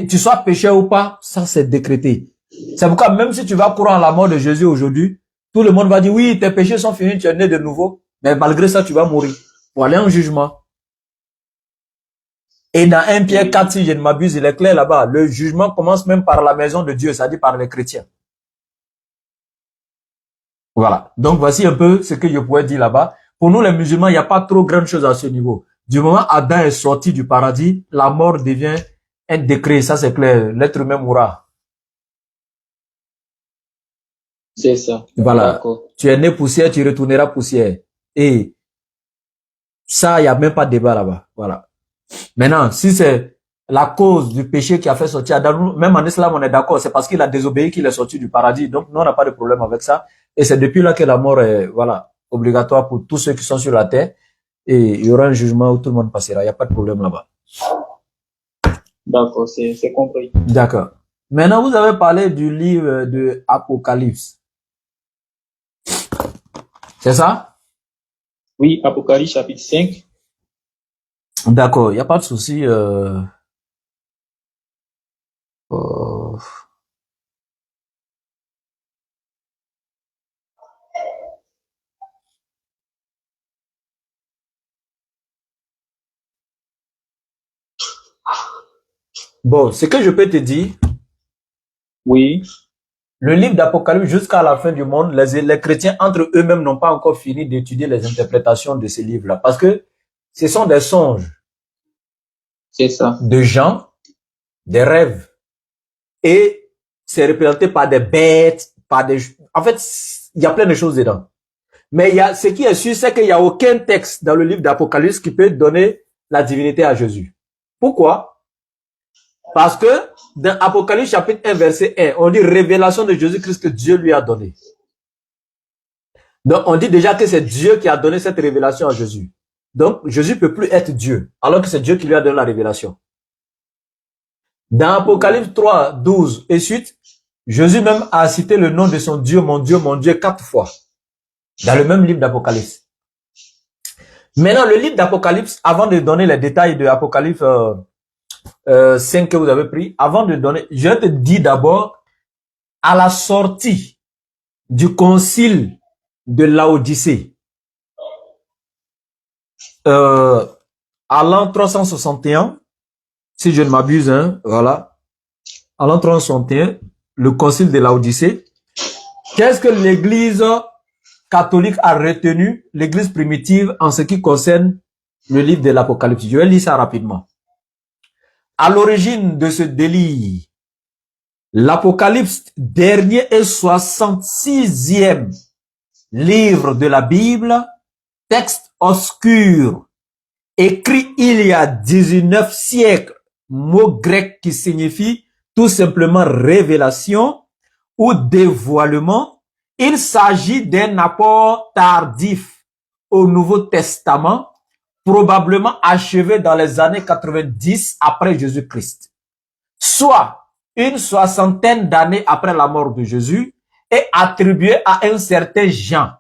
tu sois pécheur ou pas, ça c'est décrété. C'est pourquoi même si tu vas courir à la mort de Jésus aujourd'hui, tout le monde va dire oui, tes péchés sont finis, tu es né de nouveau. Mais malgré ça, tu vas mourir pour aller en jugement. Et dans 1 Pierre 4, si je ne m'abuse, il est clair là-bas. Le jugement commence même par la maison de Dieu, c'est-à-dire par les chrétiens. Voilà. Donc, voici un peu ce que je pourrais dire là-bas. Pour nous, les musulmans, il n'y a pas trop grande chose à ce niveau. Du moment où Adam est sorti du paradis, la mort devient un décret. Ça, c'est clair. L'être humain mourra. C'est ça. Voilà. Tu es né poussière, tu retourneras poussière. Et ça, il n'y a même pas de débat là-bas. Voilà. Maintenant, si c'est la cause du péché qui a fait sortir Adam, même en islam, on est d'accord, c'est parce qu'il a désobéi qu'il est sorti du paradis. Donc, nous, on n'a pas de problème avec ça. Et c'est depuis là que la mort est, voilà, obligatoire pour tous ceux qui sont sur la terre. Et il y aura un jugement où tout le monde passera. Il n'y a pas de problème là-bas. D'accord, c'est compris. D'accord. Maintenant, vous avez parlé du livre de Apocalypse. C'est ça? Oui, Apocalypse chapitre 5. D'accord, il n'y a pas de souci. Bon, ce que je peux te dire, oui, le livre d'Apocalypse jusqu'à la fin du monde, les chrétiens entre eux-mêmes n'ont pas encore fini d'étudier les interprétations de ces livres-là, parce que ce sont des songes. C'est ça. De gens, des rêves, et c'est représenté par des bêtes, par des... En fait, il y a plein de choses dedans. Mais ce qui est sûr, c'est qu'il n'y a aucun texte dans le livre d'Apocalypse qui peut donner la divinité à Jésus. Pourquoi? Parce que dans Apocalypse chapitre 1, verset 1, on dit révélation de Jésus-Christ que Dieu lui a donné. Donc, on dit déjà que c'est Dieu qui a donné cette révélation à Jésus. Donc, Jésus ne peut plus être Dieu, alors que c'est Dieu qui lui a donné la révélation. Dans Apocalypse 3, 12 et suite, Jésus même a cité le nom de son Dieu, mon Dieu, 4 fois. Dans le même livre d'Apocalypse. Maintenant, le livre d'Apocalypse, avant de donner les détails de Apocalypse 5 que vous avez pris, avant de donner, je te dis d'abord, à la sortie du concile de Laodicée, à l'an 361, si je ne m'abuse, hein, voilà, à l'an 361, le concile de Laodicée, qu'est-ce que l'Église catholique a retenu, l'Église primitive, en ce qui concerne le livre de l'Apocalypse? Je vais lire ça rapidement. À l'origine de ce délire, l'Apocalypse, dernier et 66e livre de la Bible, texte obscur, écrit il y a 19 siècles, mot grec qui signifie tout simplement révélation ou dévoilement. Il s'agit d'un apport tardif au Nouveau Testament, probablement achevé dans les années 90 après Jésus-Christ, soit une soixantaine d'années après la mort de Jésus est attribué à un certain Jean.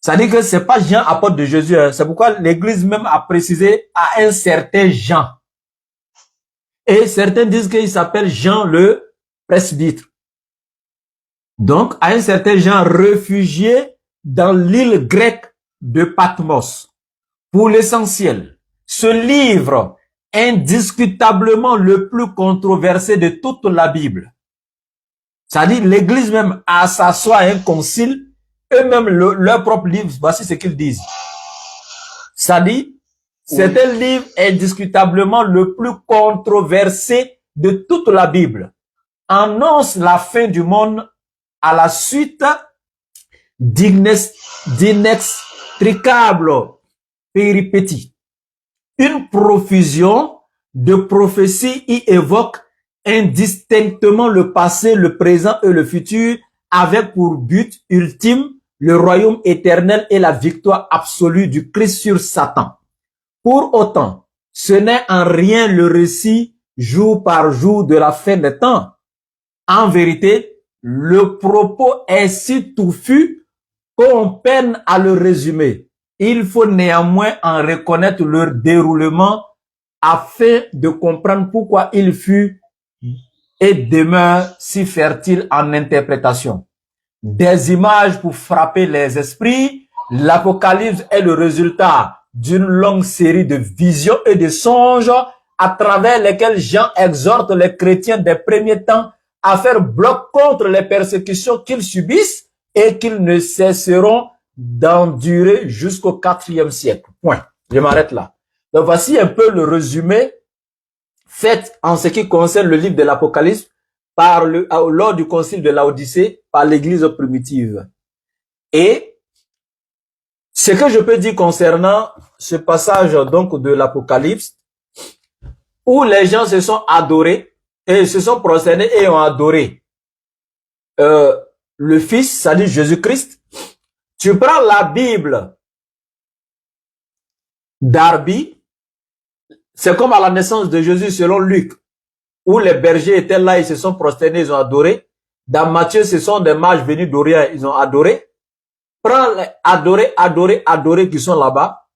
Ça dit que c'est pas Jean apôtre de Jésus, hein. C'est pourquoi l'Église même a précisé à un certain Jean. Et certains disent qu'il s'appelle Jean le presbytre. Donc, à un certain Jean réfugié dans l'île grecque de Patmos. Pour l'essentiel, ce livre, indiscutablement le plus controversé de toute la Bible. C'est-à-dire, l'Église même a s'assoit à un concile, eux-mêmes leur propre livre, voici ce qu'ils disent. C'est-à-dire, c'est un livre indiscutablement le plus controversé de toute la Bible. Annonce la fin du monde à la suite d'inextricables péripéties. Une profusion de prophéties y évoque indistinctement le passé, le présent et le futur, avec pour but ultime le royaume éternel et la victoire absolue du Christ sur Satan. Pour autant, ce n'est en rien le récit jour par jour de la fin des temps. En vérité, le propos est si touffu qu'on peine à le résumer. Il faut néanmoins en reconnaître leur déroulement afin de comprendre pourquoi il fut et demeure si fertile en interprétation. Des images pour frapper les esprits, l'Apocalypse est le résultat d'une longue série de visions et de songes à travers lesquels Jean exhorte les chrétiens des premiers temps à faire bloc contre les persécutions qu'ils subissent et qu'ils ne cesseront d'endurer jusqu'au IVe siècle. Point. Je m'arrête là. Donc voici un peu le résumé fait en ce qui concerne le livre de l'Apocalypse lors du concile de Laodicée par l'église primitive. Et ce que je peux dire concernant ce passage donc de l'Apocalypse, où les gens se sont adorés et se sont prosternés et ont adoré le Fils, c'est-à-dire Jésus-Christ. Tu prends la Bible d'Arby, c'est comme à la naissance de Jésus selon Luc, où les bergers étaient là, ils se sont prosternés, ils ont adoré. Dans Matthieu, ce sont des mages venus d'Orient, ils ont adoré. Prends les adorer qui sont là-bas.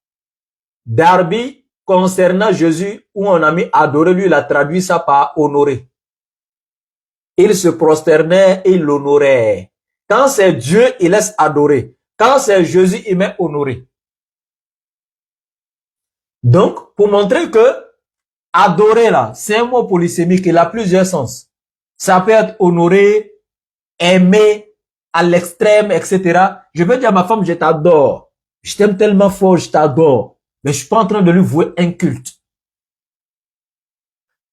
Darby, concernant Jésus, où on a mis adorer, lui, il a traduit ça par honorer. Il se prosternait et il l'honorait. Quand c'est Dieu, il laisse adorer. Quand c'est Jésus, il met honorer. Donc, pour montrer que adorer là, c'est un mot polysémique, il a plusieurs sens. Ça peut être honorer, aimer, à l'extrême, etc. Je peux dire à ma femme, je t'adore. Je t'aime tellement fort, je t'adore. Mais je suis pas en train de lui vouer un culte.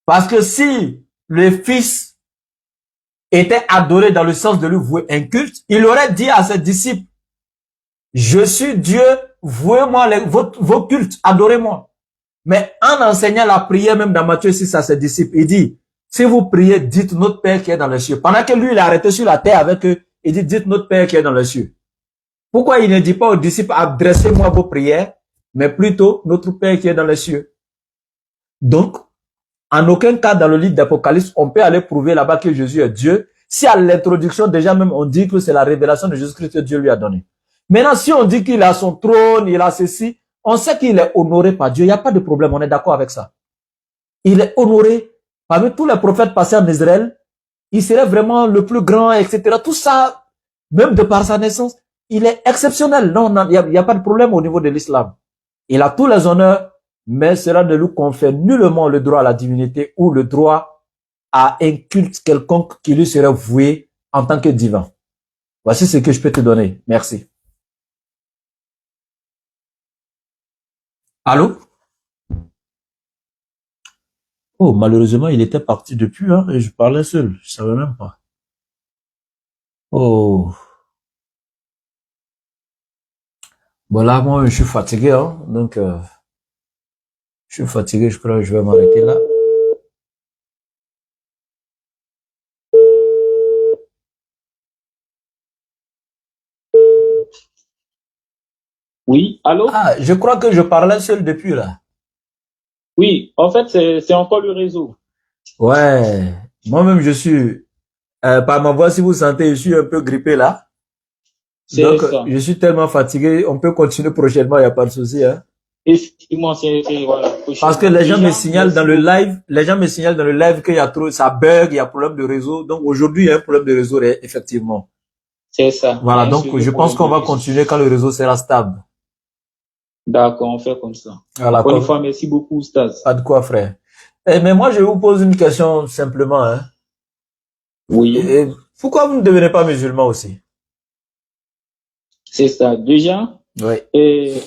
Parce que si le Fils était adoré dans le sens de lui vouer un culte, il aurait dit à ses disciples, je suis Dieu, vouez-moi vos cultes, adorez-moi. Mais en enseignant la prière, même dans Matthieu 6 à ses disciples, il dit, si vous priez, dites notre Père qui est dans les cieux. Pendant que lui, il est arrêté sur la terre avec eux, il dit, dites notre Père qui est dans les cieux. Pourquoi il ne dit pas aux disciples, adressez-moi vos prières, mais plutôt notre Père qui est dans les cieux. Donc, en aucun cas dans le livre d'Apocalypse, on peut aller prouver là-bas que Jésus est Dieu. Si à l'introduction, déjà même, on dit que c'est la révélation de Jésus-Christ que Dieu lui a donnée. Maintenant, si on dit qu'il a son trône, il a ceci, on sait qu'il est honoré par Dieu. Il n'y a pas de problème, on est d'accord avec ça. Il est honoré. Parmi tous les prophètes passés en Israël, il serait vraiment le plus grand, etc. Tout ça, même de par sa naissance, il est exceptionnel. Non, il n'y a pas de problème au niveau de l'islam. Il a tous les honneurs, mais cela ne lui confère nullement le droit à la divinité ou le droit à un culte quelconque qui lui serait voué en tant que divin. Voici ce que je peux te donner. Merci. Allô? Oh, malheureusement, il était parti depuis, hein, et je parlais seul. Je savais même pas. Oh. Bon, là, moi, je suis fatigué, hein, donc, je suis fatigué, je crois que je vais m'arrêter là. Oui, allô? Ah, je crois que je parlais seul depuis là. Oui, en fait, c'est encore le réseau. Ouais, moi-même, je suis Par ma voix, si vous sentez, je suis un peu grippé là. C'est Donc, ça. je suis tellement fatigué. On peut continuer prochainement, il n'y a pas de souci. Hein. Effectivement, voilà. Parce que les gens me Déjà, signalent dans le live, les gens me signalent dans le live qu'il y a trop, ça bug, il y a problème de réseau. Donc aujourd'hui, il y a un problème de réseau, effectivement. c'est ça. Voilà, Il y a un donc je sérieux pense problème qu'on de va réseau. continuer quand le réseau sera stable. D'accord, on fait comme ça. Voilà, Encore une fois, merci beaucoup, Stas. pas de quoi, frère. Mais moi, je vous pose une question simplement. Hein. Oui, Et pourquoi vous ne devenez pas musulman aussi? c'est ça. Déjà, Oui,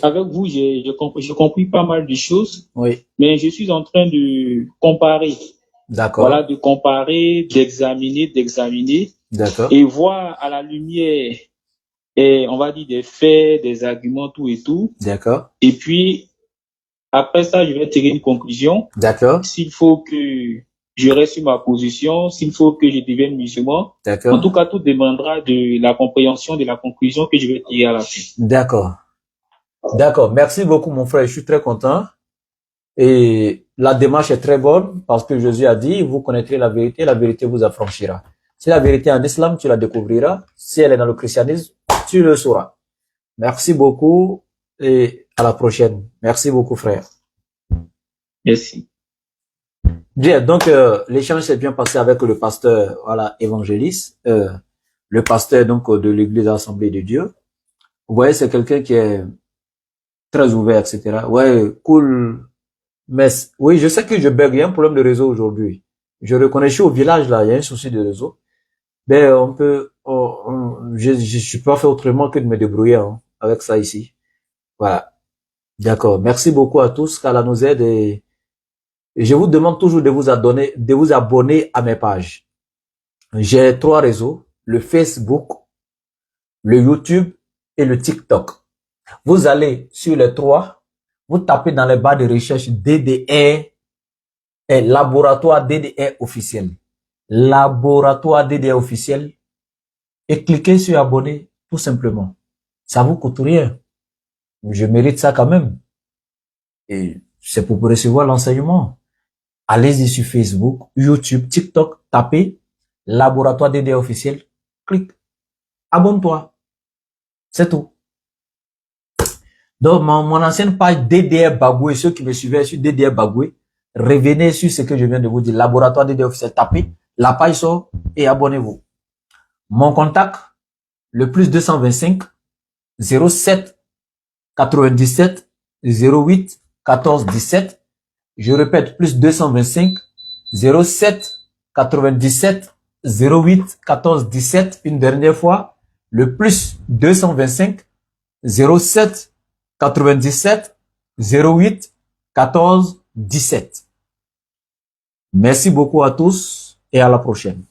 avec vous, j'ai compris pas mal de choses, oui, mais je suis en train de comparer. Voilà, d'accord, de comparer, d'examiner d'accord, et voir à la lumière, on va dire, des faits, des arguments, tout et tout. d'accord, Et puis, après ça, je vais tirer une conclusion. d'accord, S'il faut que je reste sur ma position, s'il faut que je devienne musulman, en tout d'accord, cas, tout dépendra de la compréhension de la conclusion que je vais tirer à la fin. d'accord, d'accord. Merci beaucoup, mon frère. Je suis très content. Et la démarche est très bonne parce que Jésus a dit, vous connaîtrez la vérité vous affranchira. Si la vérité est en islam, tu la découvriras. Si elle est dans le christianisme, tu le sauras. Merci beaucoup et à la prochaine. Merci beaucoup, frère. Merci. Bien, donc l'échange s'est bien passé avec le pasteur, voilà, évangéliste, le pasteur donc de l'Église Assemblée de Dieu. Vous voyez, c'est quelqu'un qui est très ouvert, etc. Ouais, cool. Mais oui, je sais que je bug, il y a un problème de réseau aujourd'hui. Je reconnais, je suis au village là, il y a un souci de réseau. Ben on peut, je peux pas faire autrement que de me débrouiller hein, avec ça ici. Voilà. D'accord. Merci beaucoup à tous, qu'Allah nous aide et je vous demande toujours de vous abonner à mes pages. J'ai 3 réseaux, le Facebook, le YouTube et le TikTok. Vous allez sur les 3, vous tapez dans les barres de recherche DDR et laboratoire DDR officiel. Laboratoire DDR officiel et cliquez sur abonner tout simplement. Ça vous coûte rien. Je mérite ça quand même. Et c'est pour recevoir l'enseignement. Allez-y sur Facebook, YouTube, TikTok, tapez laboratoire DDR officiel, clique, abonne-toi. C'est tout. Donc, mon ancienne page DDR Bagoué, ceux qui me suivaient sur DDR Bagoué, revenez sur ce que je viens de vous dire, laboratoire DDR officiel, tapez, la page sort et abonnez-vous. Mon contact, le plus 225 07 97 08 14 17. Je répète, plus 225 07 97 08 14 17. Une dernière fois, le plus 225 07 97 08 14 17. Merci beaucoup à tous et à la prochaine.